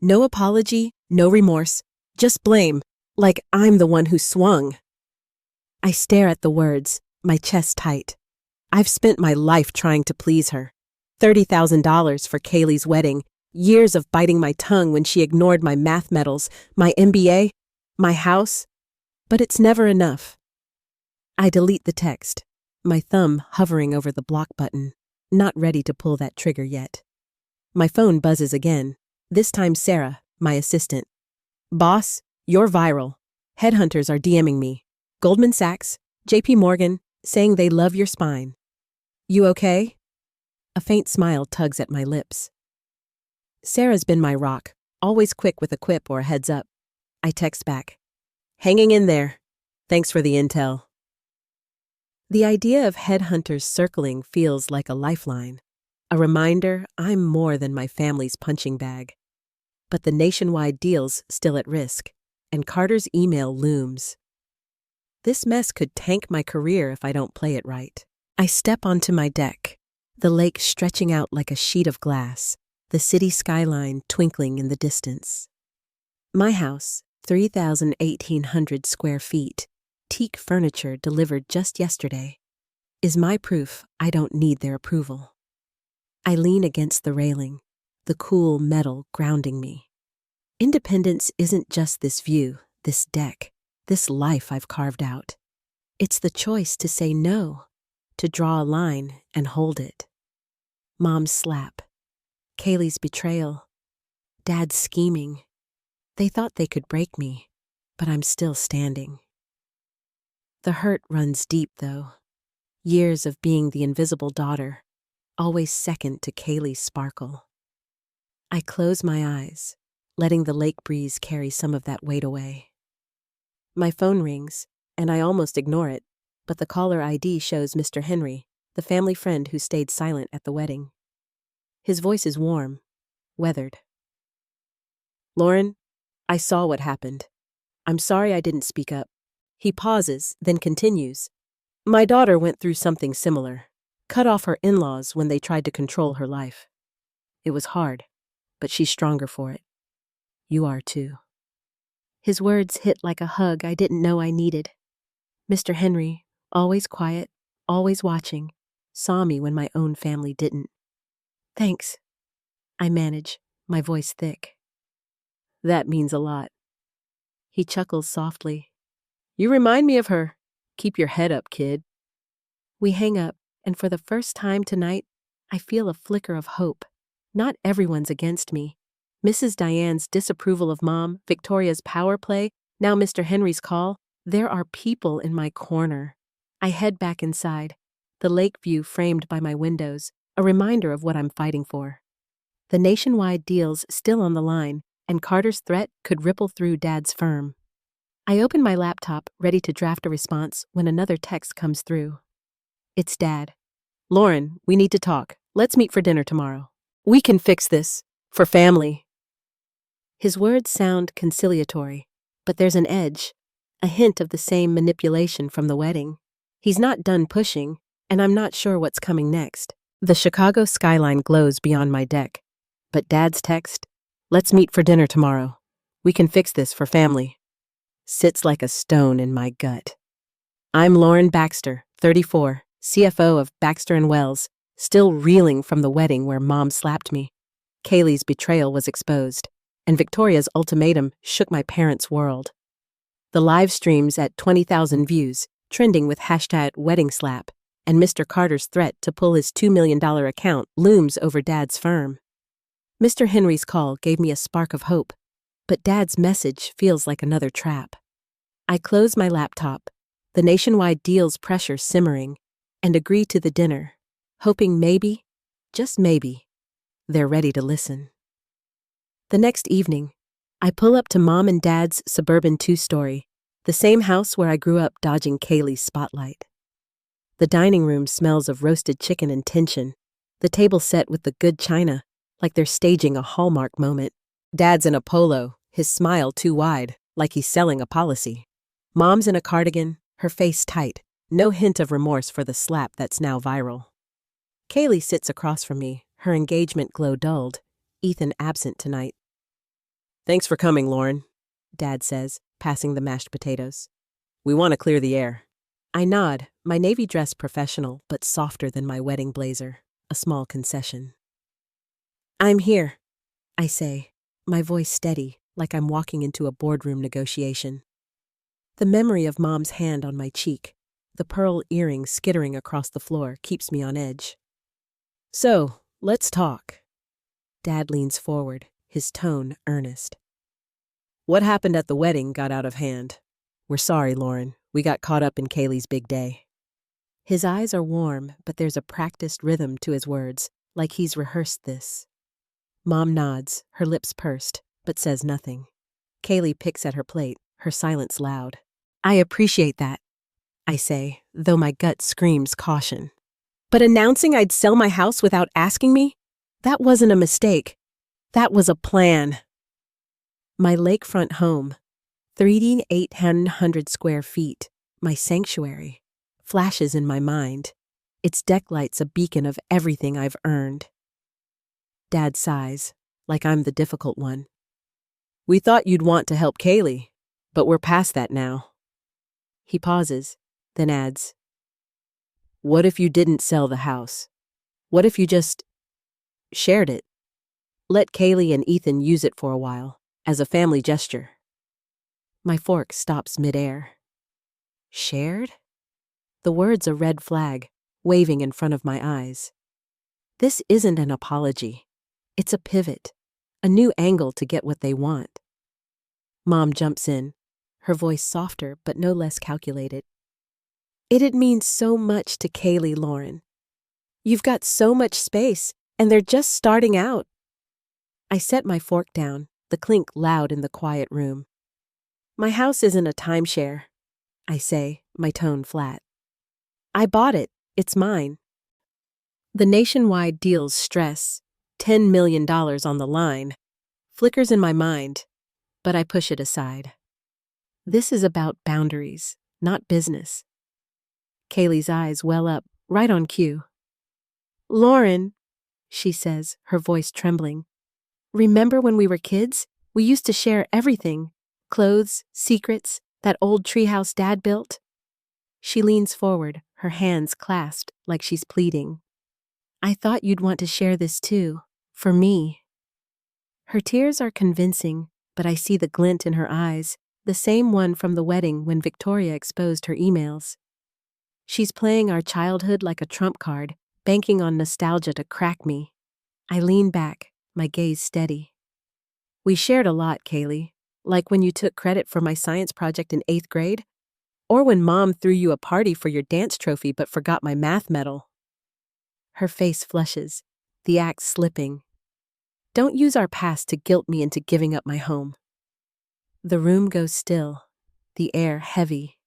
S2: No apology, no remorse, just blame, like I'm the one who swung. I stare at the words, my chest tight. I've spent my life trying to please her. $30,000 for Kaylie's wedding, years of biting my tongue when she ignored my math medals, my MBA, my house. But it's never enough. I delete the text, my thumb hovering over the block button, not ready to pull that trigger yet. My phone buzzes again, this time Sarah, my assistant. Boss, you're viral. Headhunters are DMing me. Goldman Sachs, JP Morgan, saying they love your spine. You okay? A faint smile tugs at my lips. Sarah's been my rock, always quick with a quip or a heads up. I text back. Hanging in there. Thanks for the intel. The idea of headhunters circling feels like a lifeline, a reminder I'm more than my family's punching bag. But the nationwide deal's still at risk, and Carter's email looms. This mess could tank my career if I don't play it right. I step onto my deck, the lake stretching out like a sheet of glass, the city skyline twinkling in the distance. My house, 3,800 square feet, teak furniture delivered just yesterday, is my proof I don't need their approval. I lean against the railing, the cool metal grounding me. Independence isn't just this view, this deck, this life I've carved out. It's the choice to say no, to draw a line and hold it. Mom's slap, Kaylie's betrayal, Dad's scheming. They thought they could break me, but I'm still standing. The hurt runs deep, though. Years of being the invisible daughter, always second to Kaylie's sparkle. I close my eyes, letting the lake breeze carry some of that weight away. My phone rings, and I almost ignore it, but the caller ID shows Mr. Henry, the family friend who stayed silent at the wedding. His voice is warm, weathered. Lauren, I saw what happened. I'm sorry I didn't speak up. He pauses, then continues. My daughter went through something similar. Cut off her in-laws when they tried to control her life. It was hard, but she's stronger for it. You are too. His words hit like a hug I didn't know I needed. Mr. Henry, always quiet, always watching, saw me when my own family didn't. Thanks. I manage, my voice thick. That means a lot. He chuckles softly. You remind me of her. Keep your head up, kid. We hang up, and for the first time tonight, I feel a flicker of hope. Not everyone's against me. Mrs. Diane's disapproval of Mom, Victoria's power play, now Mr. Henry's call, there are people in my corner. I head back inside, the lake view framed by my windows, a reminder of what I'm fighting for. The nationwide deal's still on the line, and Carter's threat could ripple through Dad's firm. I open my laptop, ready to draft a response, when another text comes through. It's Dad. Lauren, we need to talk. Let's meet for dinner tomorrow. We can fix this. For family. His words sound conciliatory, but there's an edge, a hint of the same manipulation from the wedding. He's not done pushing, and I'm not sure what's coming next. The Chicago skyline glows beyond my deck, but Dad's text, let's meet for dinner tomorrow. We can fix this for family, sits like a stone in my gut. I'm Lauren Baxter, 34, CFO of Baxter & Wells, still reeling from the wedding where Mom slapped me. Kaylie's betrayal was exposed, and Victoria's ultimatum shook my parents' world. The live streams at 20,000 views, trending with #weddingslap, and Mr. Carter's threat to pull his $2 million account looms over Dad's firm. Mr. Henry's call gave me a spark of hope, but Dad's message feels like another trap. I close my laptop, the nationwide deal's pressure simmering, and agree to the dinner, hoping maybe, just maybe, they're ready to listen. The next evening, I pull up to Mom and Dad's suburban two-story, the same house where I grew up dodging Kaylie's spotlight. The dining room smells of roasted chicken and tension, the table set with the good china, like they're staging a Hallmark moment. Dad's in a polo, his smile too wide, like he's selling a policy. Mom's in a cardigan, her face tight, no hint of remorse for the slap that's now viral. Kaylie sits across from me, her engagement glow dulled, Ethan absent tonight. "Thanks for coming, Lauren," Dad says, passing the mashed potatoes. "We want to clear the air." I nod, my navy dress professional but softer than my wedding blazer, a small concession. "I'm here," I say, my voice steady, like I'm walking into a boardroom negotiation. The memory of Mom's hand on my cheek, the pearl earring skittering across the floor, keeps me on edge. "So, let's talk." Dad leans forward, his tone earnest. "What happened at the wedding got out of hand. We're sorry, Lauren. We got caught up in Kaylie's big day." His eyes are warm, but there's a practiced rhythm to his words, like he's rehearsed this. Mom nods, her lips pursed, but says nothing. Kaylie picks at her plate, her silence loud. "I appreciate that," I say, though my gut screams caution. "But announcing I'd sell my house without asking me? That wasn't a mistake. That was a plan." My lakefront home, 3,800 square feet, my sanctuary, flashes in my mind, its deck lights a beacon of everything I've earned. Dad sighs, like I'm the difficult one. "We thought you'd want to help Kaylie, but we're past that now." He pauses, then adds, "What if you didn't sell the house? What if you just shared it? Let Kaylie and Ethan use it for a while, as a family gesture." My fork stops midair. Shared? The word's a red flag, waving in front of my eyes. This isn't an apology. It's a pivot, a new angle to get what they want. Mom jumps in, her voice softer but no less calculated. "It'd mean so much to Kaylie, Lauren. You've got so much space, and they're just starting out." I set my fork down, the clink loud in the quiet room. "My house isn't a timeshare," I say, my tone flat. "I bought it. It's mine." The nationwide deal's stress, $10 million on the line, flickers in my mind, but I push it aside. This is about boundaries, not business. Kaylie's eyes well up, right on cue. "Lauren," she says, her voice trembling, "remember when we were kids? We used to share everything. Clothes, secrets, that old treehouse Dad built." She leans forward, her hands clasped like she's pleading. "I thought you'd want to share this too, for me." Her tears are convincing, but I see the glint in her eyes, the same one from the wedding when Victoria exposed her emails. She's playing our childhood like a trump card, banking on nostalgia to crack me. I lean back, my gaze steady. "We shared a lot, Kaylie, like when you took credit for my science project in 8th grade, or when Mom threw you a party for your dance trophy but forgot my math medal." Her face flushes, the act slipping. "Don't use our past to guilt me into giving up my home." The room goes still, the air heavy.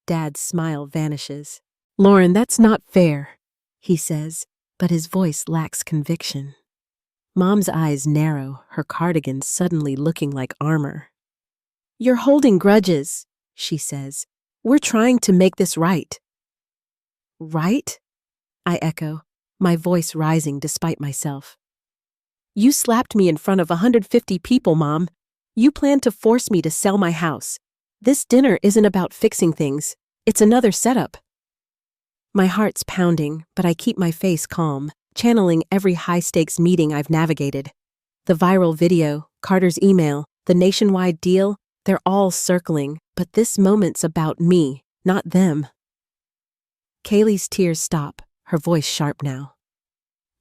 S2: Dad's smile vanishes. "Lauren, that's not fair," he says, but his voice lacks conviction. Mom's eyes narrow, her cardigan suddenly looking like armor. "You're holding grudges," she says. "We're trying to make this right." "Right?" I echo, my voice rising despite myself. "You slapped me in front of 150 people, Mom. You planned to force me to sell my house. This dinner isn't about fixing things. It's another setup." My heart's pounding, but I keep my face calm, channeling every high-stakes meeting I've navigated. The viral video, Carter's email, the nationwide deal, they're all circling, but this moment's about me, not them. Kaylie's tears stop, her voice sharp now.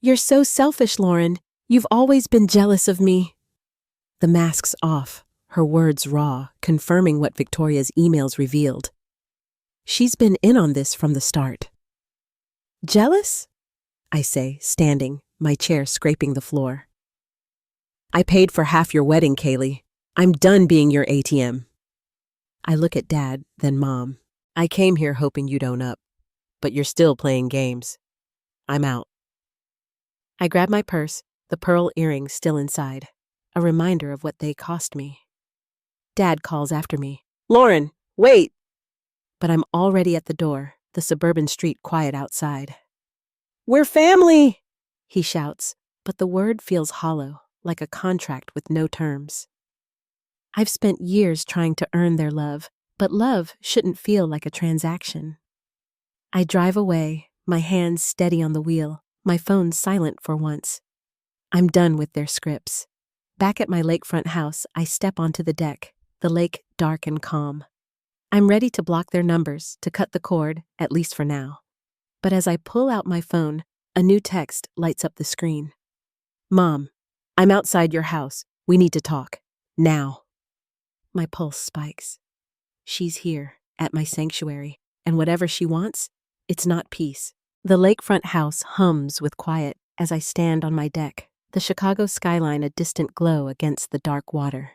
S2: You're so selfish, Lauren. You've always been jealous of me. The mask's off, her words raw, confirming what Victoria's emails revealed. She's been in on this from the start. Jealous? I say, standing, my chair scraping the floor. I paid for half your wedding, Kaylie. I'm done being your ATM. I look at Dad, then Mom. I came here hoping you'd own up, but you're still playing games. I'm out. I grab my purse, the pearl earrings still inside, a reminder of what they cost me. Dad calls after me. Lauren, wait! But I'm already at the door, the suburban street quiet outside. We're family! He shouts, but the word feels hollow, like a contract with no terms. I've spent years trying to earn their love, but love shouldn't feel like a transaction. I drive away, my hands steady on the wheel, my phone silent for once. I'm done with their scripts. Back at my lakefront house, I step onto the deck, the lake dark and calm. I'm ready to block their numbers, to cut the cord, at least for now. But as I pull out my phone, a new text lights up the screen. Mom, I'm outside your house. We need to talk. Now. My pulse spikes. She's here, at my sanctuary, and whatever she wants, it's not peace. The lakefront house hums with quiet as I stand on my deck, the Chicago skyline a distant glow against the dark water.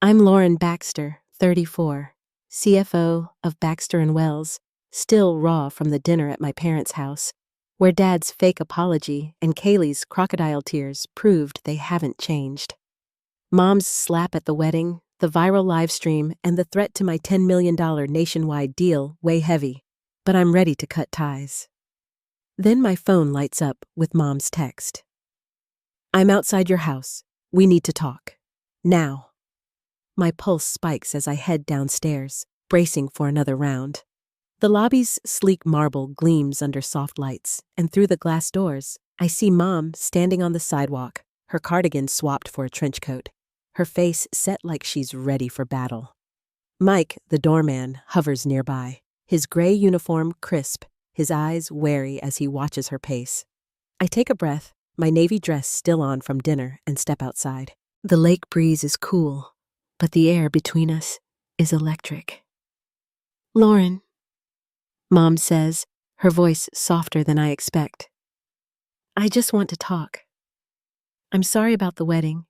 S2: I'm Lauren Baxter, 34, CFO of Baxter & Wells, still raw from the dinner at my parents' house, where Dad's fake apology and Kaylie's crocodile tears proved they haven't changed. Mom's slap at the wedding, the viral live stream, and the threat to my $10 million nationwide deal weigh heavy, but I'm ready to cut ties. Then my phone lights up with Mom's text. I'm outside your house. We need to talk. Now. My pulse spikes as I head downstairs, bracing for another round. The lobby's sleek marble gleams under soft lights, and through the glass doors, I see Mom standing on the sidewalk, her cardigan swapped for a trench coat, her face set like she's ready for battle. Mike, the doorman, hovers nearby, his gray uniform crisp, his eyes wary as he watches her pace. I take a breath, my navy dress still on from dinner, and step outside. The lake breeze is cool, but the air between us is electric. Lauren, Mom says, her voice softer than I expect. I just want to talk. I'm sorry about the wedding.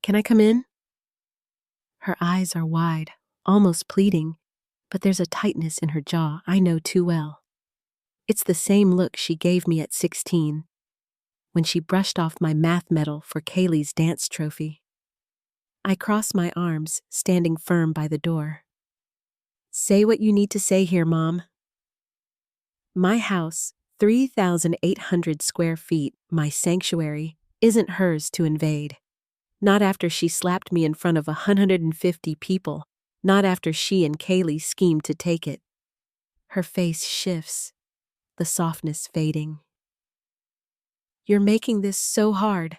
S2: Can I come in? Her eyes are wide, almost pleading, but there's a tightness in her jaw I know too well. It's the same look she gave me at 16, when she brushed off my math medal for Kaylie's dance trophy. I cross my arms, standing firm by the door. Say what you need to say here, Mom. My house, 3,800 square feet, my sanctuary, isn't hers to invade. Not after she slapped me in front of 150 people, not after she and Kaylie schemed to take it. Her face shifts, the softness fading. You're making this so hard,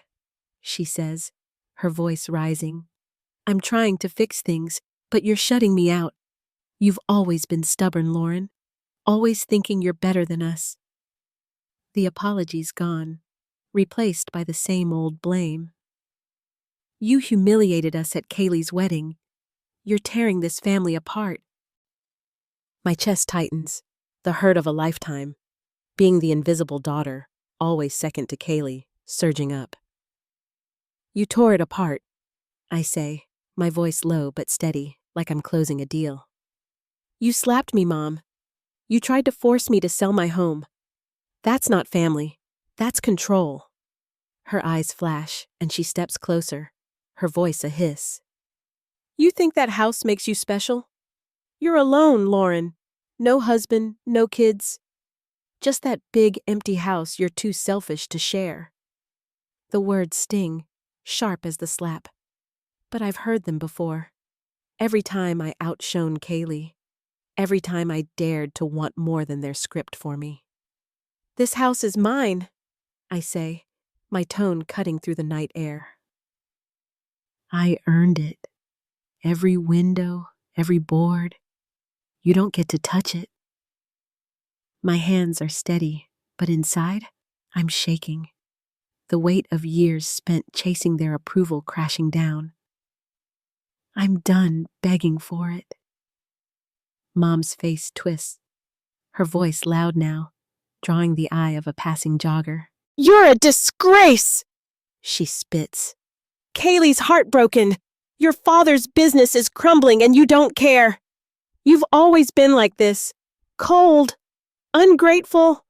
S2: she says, her voice rising. I'm trying to fix things, but you're shutting me out. You've always been stubborn, Lauren, always thinking you're better than us. The apology's gone, replaced by the same old blame. You humiliated us at Kaylie's wedding. You're tearing this family apart. My chest tightens, the hurt of a lifetime, being the invisible daughter, always second to Kaylie, surging up. You tore it apart, I say, my voice low but steady, like I'm closing a deal. You slapped me, Mom. You tried to force me to sell my home. That's not family. That's control. Her eyes flash, and she steps closer, her voice a hiss. You think that house makes you special? You're alone, Lauren. No husband, no kids. Just that big, empty house you're too selfish to share. The words sting, sharp as the slap. But I've heard them before. Every time I outshone Kaylie. Every time I dared to want more than their script for me. This house is mine, I say, my tone cutting through the night air.
S1: I earned it. Every window, every board. You don't get to touch it. My hands are steady, but inside, I'm shaking. The weight of years spent chasing their approval crashing down. I'm done begging for it. Mom's face twists, her voice loud now, drawing the eye of a passing jogger.
S2: You're a disgrace!
S1: She spits.
S2: Kaylie's heartbroken. Your father's business is crumbling and you don't care. You've always been like this. Cold. Ungrateful.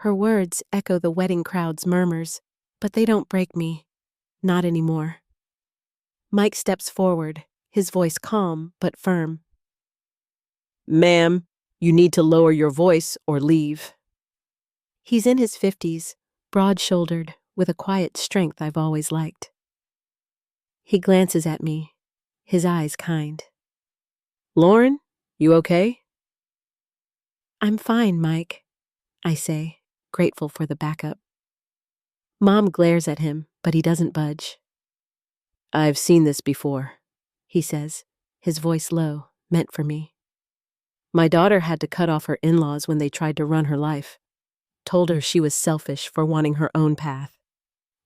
S1: Her words echo the wedding crowd's murmurs, but they don't break me. Not anymore. Mike steps forward, his voice calm but firm.
S2: Ma'am, you need to lower your voice or leave.
S1: He's in his 50s, broad-shouldered, with a quiet strength I've always liked. He glances at me, his eyes kind.
S2: Lauren, you okay?
S1: I'm fine, Mike, I say, grateful for the backup. Mom glares at him, but he doesn't budge.
S2: I've seen this before,
S1: he says, his voice low, meant for me.
S2: My daughter had to cut off her in-laws when they tried to run her life. Told her she was selfish for wanting her own path.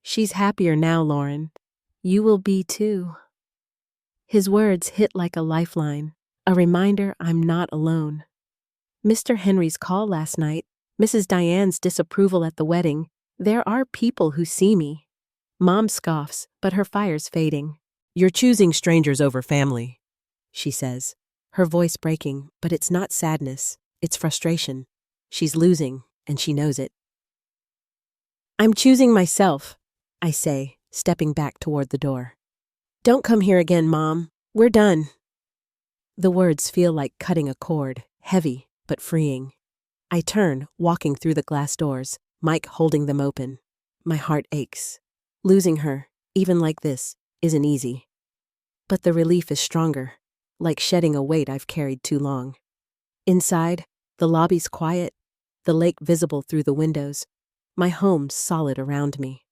S1: She's happier now, Lauren. You will be too. His words hit like a lifeline, a reminder I'm not alone. Mr. Henry's call last night, Mrs. Diane's disapproval at the wedding, there are people who see me. Mom scoffs, but her fire's fading.
S2: You're choosing strangers over family, she says,
S1: her voice breaking, but it's not sadness, it's frustration. She's losing, and she knows it. I'm choosing myself, I say, stepping back toward the door. Don't come here again, Mom. We're done. The words feel like cutting a cord, heavy but freeing. I turn, walking through the glass doors, Mike holding them open. My heart aches. Losing her, even like this, isn't easy. But the relief is stronger, like shedding a weight I've carried too long. Inside, the lobby's quiet, the lake visible through the windows, my home solid around me.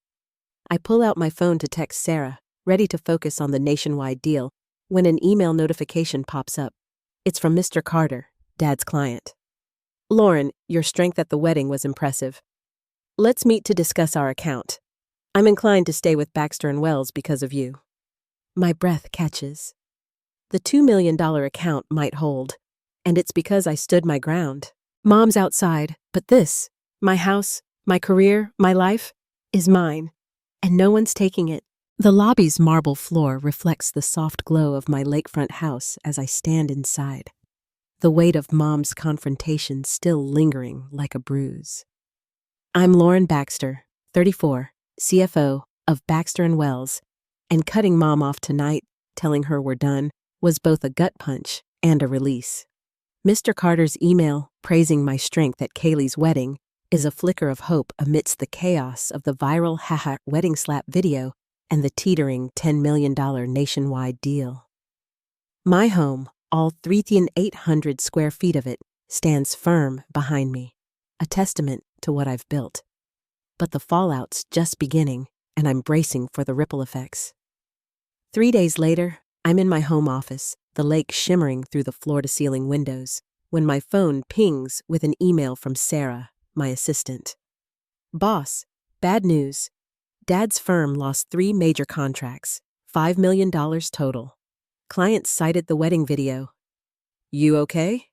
S1: I pull out my phone to text Sarah, ready to focus on the nationwide deal, when an email notification pops up. It's from Mr. Carter, Dad's client. Lauren, your strength at the wedding was impressive. Let's meet to discuss our account. I'm inclined to stay with Baxter & Wells because of you. My breath catches. The $2 million account might hold, and it's because I stood my ground. Mom's outside, but this, my house, my career, my life, is mine, and no one's taking it. The lobby's marble floor reflects the soft glow of my lakefront house as I stand inside, the weight of Mom's confrontation still lingering like a bruise. I'm Lauren Baxter, 34, CFO of Baxter & Wells, and cutting Mom off tonight, telling her we're done, was both a gut punch and a release. Mr. Carter's email, praising my strength at Kaylie's wedding, is a flicker of hope amidst the chaos of the viral haha wedding slap video and the teetering $10 million nationwide deal. My home, all 3,800 square feet of it, stands firm behind me, a testament to what I've built. But the fallout's just beginning, and I'm bracing for the ripple effects. 3 days later, I'm in my home office, the lake shimmering through the floor-to-ceiling windows, when my phone pings with an email from Sarah, my assistant. Boss, bad news. Dad's firm lost 3 major contracts, $5 million total. Clients cited the wedding video. You okay?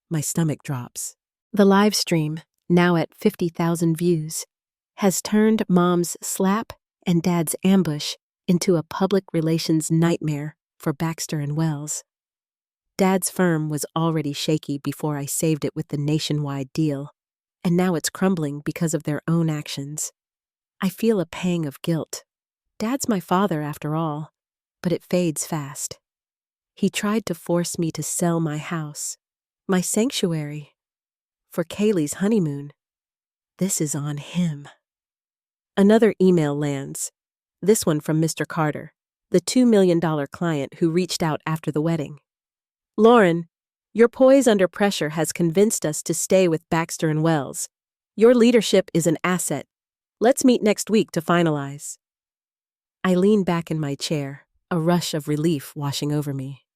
S1: My stomach drops. The live stream, now at 50,000 views, has turned Mom's slap and Dad's ambush into a public relations nightmare for Baxter & Wells. Dad's firm was already shaky before I saved it with the nationwide deal, and now it's crumbling because of their own actions. I feel a pang of guilt. Dad's my father after all, but it fades fast. He tried to force me to sell my house, my sanctuary, for Kaylie's honeymoon. This is on him. Another email lands, this one from Mr. Carter, the $2 million client who reached out after the wedding. Lauren, your poise under pressure has convinced us to stay with Baxter & Wells. Your leadership is an asset. Let's meet next week to finalize.
S2: I lean back in my chair, a rush of relief washing over me.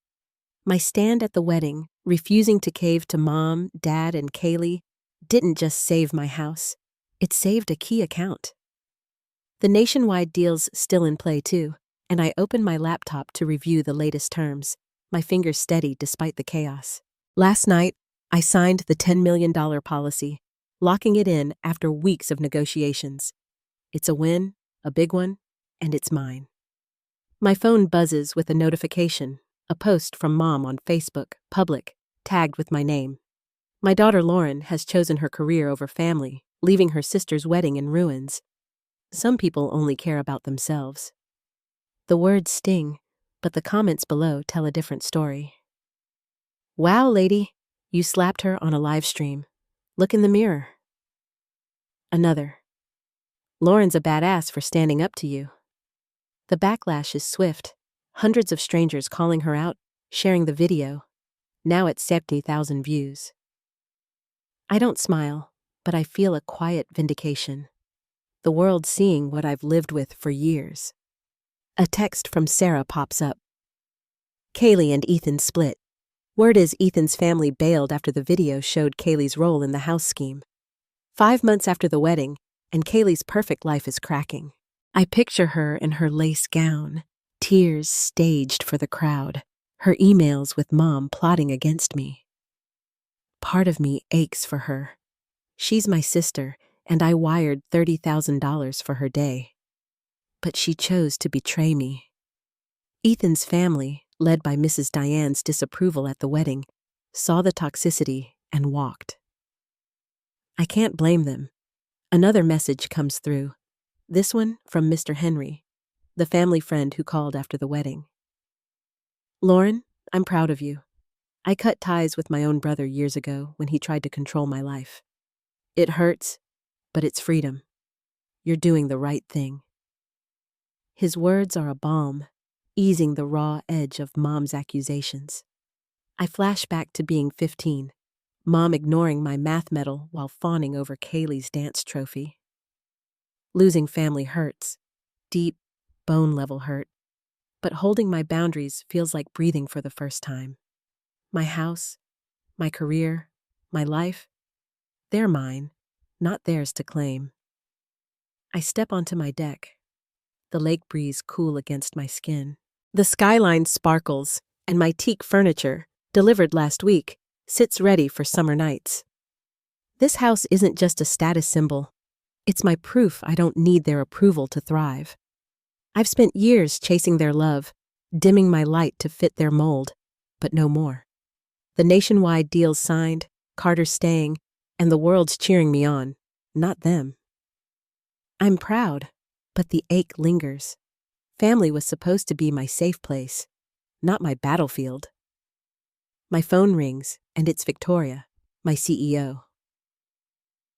S2: My stand at the wedding, refusing to cave to Mom, Dad, and Kaylie, didn't just save my house. It saved a key account. The nationwide deal's still in play too, and I open my laptop to review the latest terms, my fingers steady despite the chaos. Last night, I signed the $10 million policy, locking it in after weeks of negotiations. It's a win, a big one, and it's mine. My phone buzzes with a notification, a post from Mom on Facebook, public, tagged with my name. My daughter Lauren has chosen her career over family, leaving her sister's wedding in ruins. Some people only care about themselves. The words sting, but the comments below tell a different story. Wow, lady, you slapped her on a live stream. Look in the mirror. Another. Lauren's a badass for standing up to you. The backlash is swift. Hundreds of strangers calling her out, sharing the video. Now at 70,000 views. I don't smile, but I feel a quiet vindication. The world seeing what I've lived with for years. A text from Sarah pops up. Kaylie and Ethan split. Word is Ethan's family bailed after the video showed Kaylie's role in the house scheme. 5 months after the wedding, and Kaylie's perfect life is cracking. I picture her in her lace gown, tears staged for the crowd, her emails with Mom plotting against me. Part of me aches for her. She's my sister, and I wired $30,000 for her day. But she chose to betray me. Ethan's family, led by Mrs. Diane's disapproval at the wedding, saw the toxicity and walked. I can't blame them. Another message comes through. This one from Mr. Henry, the family friend who called after the wedding. Lauren, I'm proud of you. I cut ties with my own brother years ago when he tried to control my life. It hurts, but it's freedom. You're doing the right thing. His words are a balm, easing the raw edge of Mom's accusations. I flash back to being 15, Mom ignoring my math medal while fawning over Kaylie's dance trophy. Losing family hurts, deep, bone-level hurt, but holding my boundaries feels like breathing for the first time. My house, my career, my life, they're mine, not theirs to claim. I step onto my deck, the lake breeze cool against my skin. The skyline sparkles, and my teak furniture, delivered last week, sits ready for summer nights. This house isn't just a status symbol. It's my proof I don't need their approval to thrive. I've spent years chasing their love, dimming my light to fit their mold, but no more. The nationwide deal's signed, Carter's staying, and the world's cheering me on, not them. I'm proud, but the ache lingers. Family was supposed to be my safe place, not my battlefield. My phone rings, and it's Victoria, my CEO.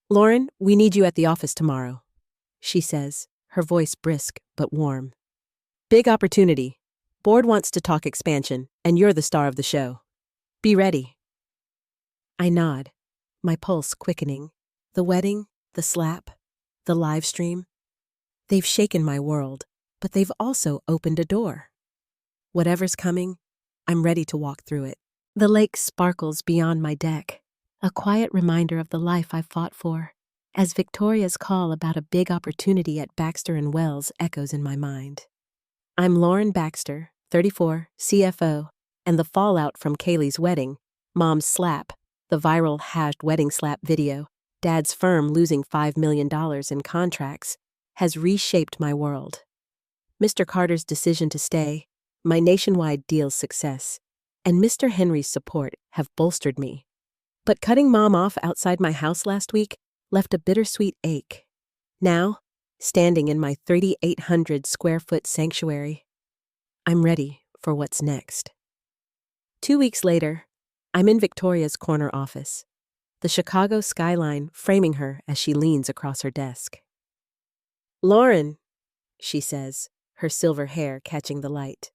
S2: Lauren, we need you at the office tomorrow, she says, her voice brisk but warm. Big opportunity. Board wants to talk expansion, and you're the star of the show. Be ready. I nod, my pulse quickening. The wedding, the slap, the live stream. They've shaken my world, but they've also opened a door. Whatever's coming, I'm ready to walk through it. The lake sparkles beyond my deck, a quiet reminder of the life I've fought for, as Victoria's call about a big opportunity at Baxter & Wells echoes in my mind. I'm Lauren Baxter, 34, CFO, and the fallout from Kaylie's wedding, Mom's slap, the viral hashed wedding slap video, Dad's firm losing $5 million in contracts, has reshaped my world. Mr. Carter's decision to stay, my nationwide deal's success, and Mr. Henry's support have bolstered me. But cutting Mom off outside my house last week left a bittersweet ache. Now, standing in my 3,800 square foot sanctuary, I'm ready for what's next. 2 weeks later, I'm in Victoria's corner office, the Chicago skyline framing her as she leans across her desk. Lauren, she says, her silver hair catching the light.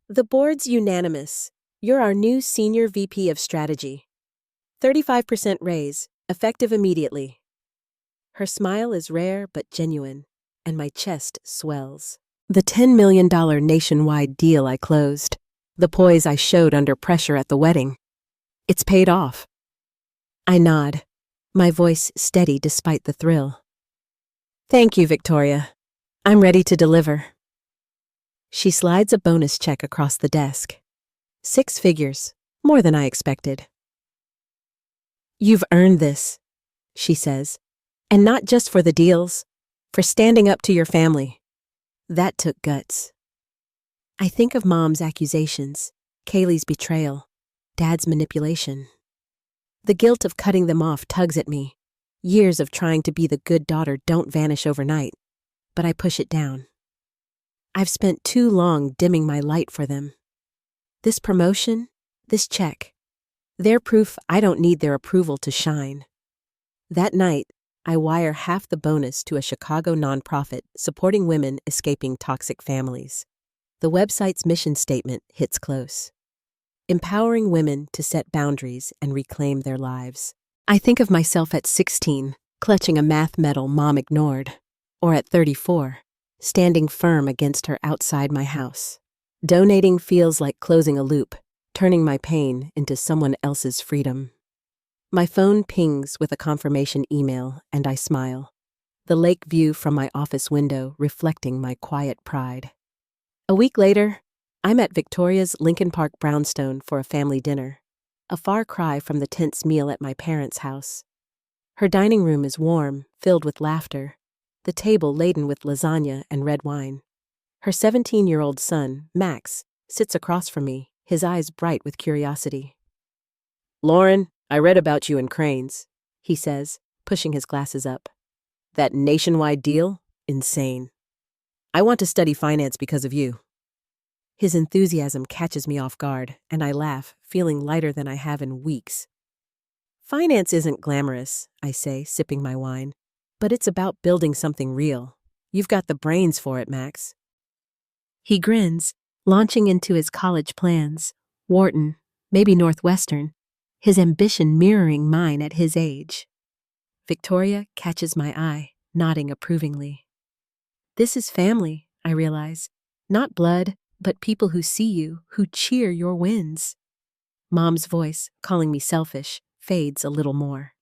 S2: The board's unanimous. You're our new Senior VP of Strategy. 35% raise, effective immediately. Her smile is rare but genuine, and my chest swells. The $10 million nationwide deal I closed. The poise I showed under pressure at the wedding. It's paid off. I nod, my voice steady despite the thrill. Thank you, Victoria. I'm ready to deliver. She slides a bonus check across the desk. 6 figures, more than I expected. You've earned this, she says, and not just for the deals, for standing up to your family. That took guts. I think of Mom's accusations, Kaylie's betrayal, Dad's manipulation. The guilt of cutting them off tugs at me. Years of trying to be the good daughter don't vanish overnight, but I push it down. I've spent too long dimming my light for them. This promotion, this check, they're proof I don't need their approval to shine. That night, I wire half the bonus to a Chicago nonprofit supporting women escaping toxic families. The website's mission statement hits close. Empowering women to set boundaries and reclaim their lives. I think of myself at 16, clutching a math medal Mom ignored, or at 34, standing firm against her outside my house. Donating feels like closing a loop, turning my pain into someone else's freedom. My phone pings with a confirmation email, and I smile. The lake view from my office window reflecting my quiet pride. A week later, I'm at Victoria's Lincoln Park brownstone for a family dinner, a far cry from the tense meal at my parents' house. Her dining room is warm, filled with laughter, the table laden with lasagna and red wine. Her 17-year-old son, Max, sits across from me, his eyes bright with curiosity. "Lauren, I read about you in Cranes," he says, pushing his glasses up. "That nationwide deal? Insane. I want to study finance because of you." His enthusiasm catches me off guard, and I laugh, feeling lighter than I have in weeks. "Finance isn't glamorous," I say, sipping my wine, "but it's about building something real. You've got the brains for it, Max." He grins, launching into his college plans, Wharton, maybe Northwestern, his ambition mirroring mine at his age. Victoria catches my eye, nodding approvingly. This is family, I realize. Not blood, but people who see you, who cheer your wins. Mom's voice, calling me selfish, fades a little more.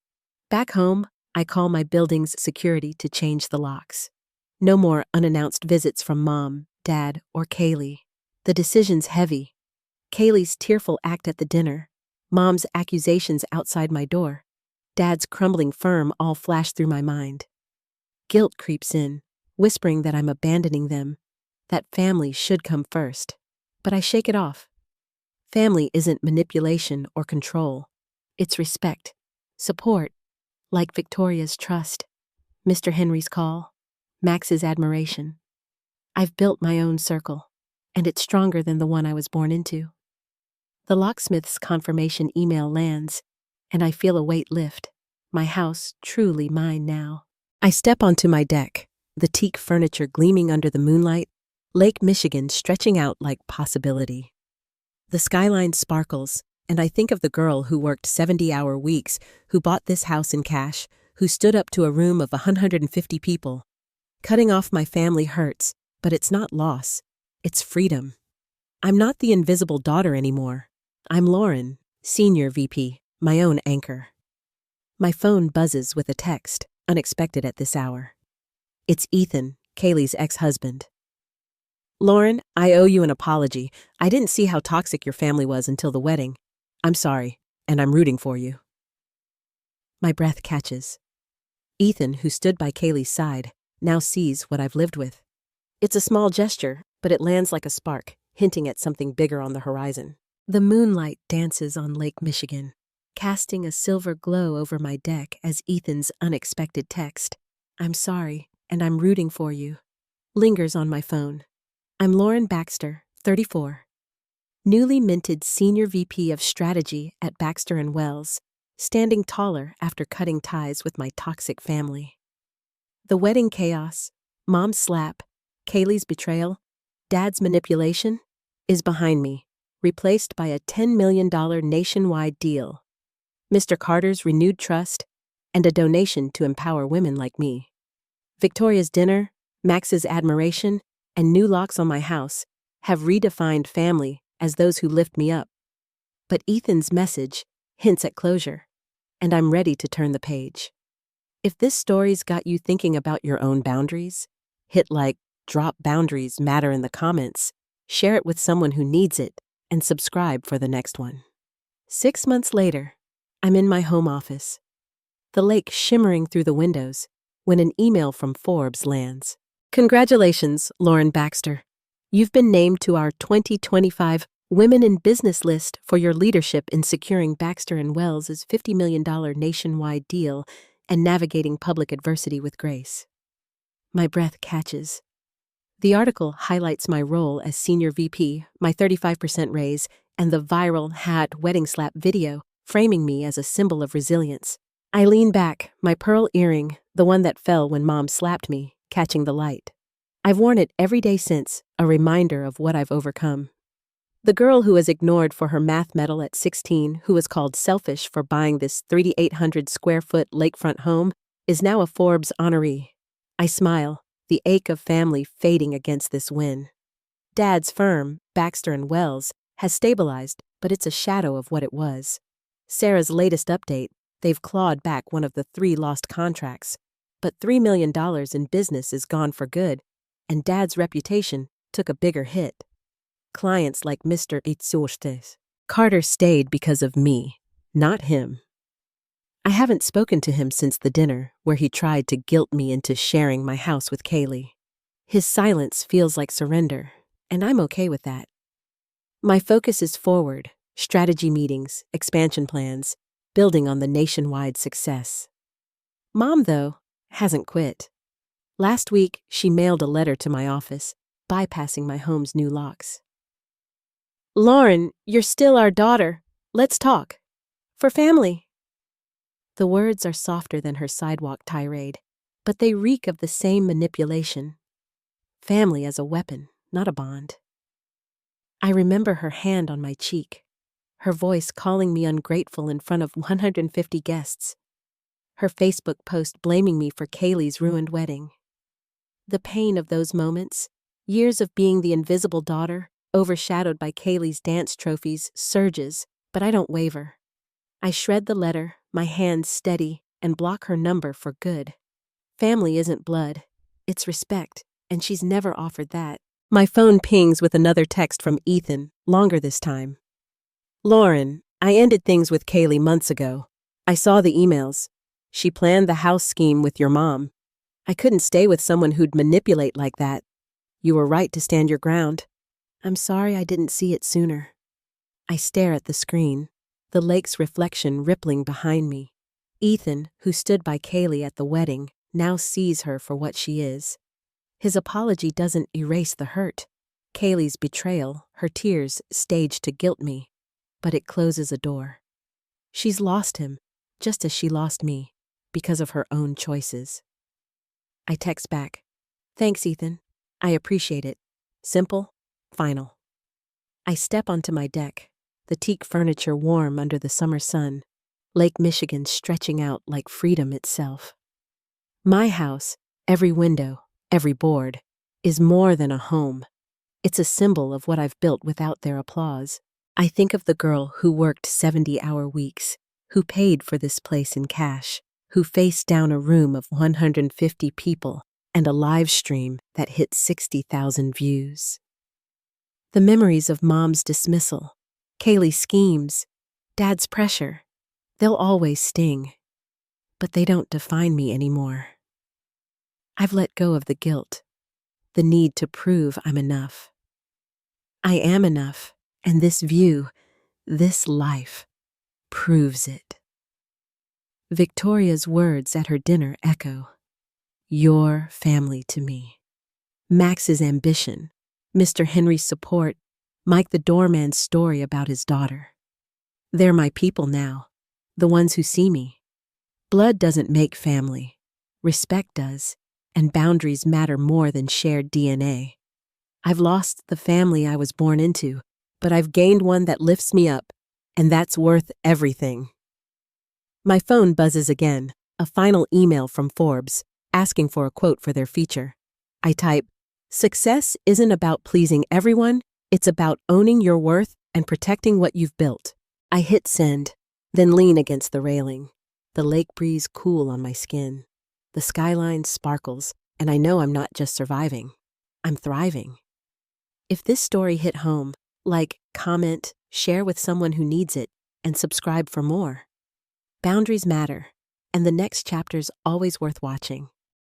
S2: Back home, I call my building's security to change the locks. No more unannounced visits from Mom, Dad, or Kaylie. The decision's heavy. Kaylie's tearful act at the dinner, Mom's accusations outside my door, Dad's crumbling firm all flash through my mind. Guilt creeps in, whispering that I'm abandoning them, that family should come first. But I shake it off. Family isn't manipulation or control. It's respect, support, like Victoria's trust, Mr. Henry's call, Max's admiration. I've built my own circle, and it's stronger than the one I was born into. The locksmith's confirmation email lands, and I feel a weight lift, my house truly mine now. I step onto my deck, the teak furniture gleaming under the moonlight, Lake Michigan stretching out like possibility. The skyline sparkles, and I think of the girl who worked 70-hour weeks, who bought this house in cash, who stood up to a room of 150 people. Cutting off my family hurts, but it's not loss. It's freedom. I'm not the invisible daughter anymore. I'm Lauren, Senior VP, my own anchor. My phone buzzes with a text, unexpected at this hour. It's Ethan, Kaylie's ex-husband. "Lauren, I owe you an apology. I didn't see how toxic your family was until the wedding. I'm sorry, and I'm rooting for you." My breath catches. Ethan, who stood by Kaylie's side, now sees what I've lived with. It's a small gesture, but it lands like a spark, hinting at something bigger on the horizon. The moonlight dances on Lake Michigan, casting a silver glow over my deck as Ethan's unexpected text, "I'm sorry, and I'm rooting for you," lingers on my phone. I'm Lauren Baxter, 34. Newly minted Senior VP of Strategy at Baxter & Wells, standing taller after cutting ties with my toxic family. The wedding chaos, Mom's slap, Kaylie's betrayal, Dad's manipulation, is behind me, replaced by a $10 million nationwide deal, Mr. Carter's renewed trust, and a donation to empower women like me. Victoria's dinner, Max's admiration, and new locks on my house have redefined family as those who lift me up. But Ethan's message hints at closure, and I'm ready to turn the page. If this story's got you thinking about your own boundaries, hit like, drop boundaries matter in the comments, share it with someone who needs it, and subscribe for the next one. 6 months later, I'm in my home office, the lake shimmering through the windows, when an email from Forbes lands. Congratulations, Lauren Baxter. You've been named to our 2025 Women in Business list for your leadership in securing Baxter & Wells' $50 million nationwide deal and navigating public adversity with grace. My breath catches. The article highlights my role as Senior VP, my 35% raise, and the viral hat wedding slap video, framing me as a symbol of resilience. I lean back, my pearl earring, the one that fell when Mom slapped me, catching the light. I've worn it every day since, a reminder of what I've overcome. The girl who was ignored for her math medal at 16, who was called selfish for buying this 3,800 square foot lakefront home, is now a Forbes honoree. I smile, the ache of family fading against this win. Dad's firm, Baxter & Wells, has stabilized, but it's a shadow of what it was. Sarah's latest update, they've clawed back one of the 3 lost contracts, but $3 million in business is gone for good, and Dad's reputation took a bigger hit. Clients like Mr. Itzurtes. Carter stayed because of me, not him. I haven't spoken to him since the dinner where he tried to guilt me into sharing my house with Kaylie. His silence feels like surrender, and I'm okay with that. My focus is forward, strategy meetings, expansion plans, building on the nationwide success. Mom, though, hasn't quit. Last week, she mailed a letter to my office, bypassing my home's new locks. Lauren, you're still our daughter. Let's talk. For family. The words are softer than her sidewalk tirade, but they reek of the same manipulation. Family as a weapon, not a bond. I remember her hand on my cheek, her voice calling me ungrateful in front of 150 guests, her Facebook post blaming me for Kaylie's ruined wedding. The pain of those moments, years of being the invisible daughter, overshadowed by Kaylie's dance trophies, surges, but I don't waver. I shred the letter, my hands steady, and block her number for good. Family isn't blood, it's respect, and she's never offered that. My phone pings with another text from Ethan, longer this time. Lauren, I ended things with Kaylie months ago. I saw the emails. She planned the house scheme with your mom. I couldn't stay with someone who'd manipulate like that. You were right to stand your ground. I'm sorry I didn't see it sooner. I stare at the screen, the lake's reflection rippling behind me. Ethan, who stood by Kaylie at the wedding, now sees her for what she is. His apology doesn't erase the hurt. Kaylie's betrayal, her tears staged to guilt me, but it closes a door. She's lost him, just as she lost me, because of her own choices. I text back, "Thanks, Ethan. I appreciate it. Simple, final." I step onto my deck, the teak furniture warm under the summer sun, Lake Michigan stretching out like freedom itself. My house, every window, every board, is more than a home. It's a symbol of what I've built without their applause. I think of the girl who worked 70-hour weeks, who paid for this place in cash, who faced down a room of 150 people and a live stream that hit 60,000 views. The memories of Mom's dismissal, Kaylie's schemes, Dad's pressure, they'll always sting, but they don't define me anymore. I've let go of the guilt, the need to prove I'm enough. I am enough, and this view, this life, proves it. Victoria's words at her dinner echo, "Your family to me." Max's ambition, Mr. Henry's support, Mike the doorman's story about his daughter. They're my people now, the ones who see me. Blood doesn't make family, respect does, and boundaries matter more than shared DNA. I've lost the family I was born into, but I've gained one that lifts me up, and that's worth everything. My phone buzzes again, a final email from Forbes, asking for a quote for their feature. I type, Success isn't about pleasing everyone, it's about owning your worth and protecting what you've built. I hit send, then lean against the railing. The lake breeze cool on my skin. The skyline sparkles, and I know I'm not just surviving. I'm thriving. If this story hit home, like, comment, share with someone who needs it, and subscribe for more. Boundaries matter, and the next chapter's always worth watching.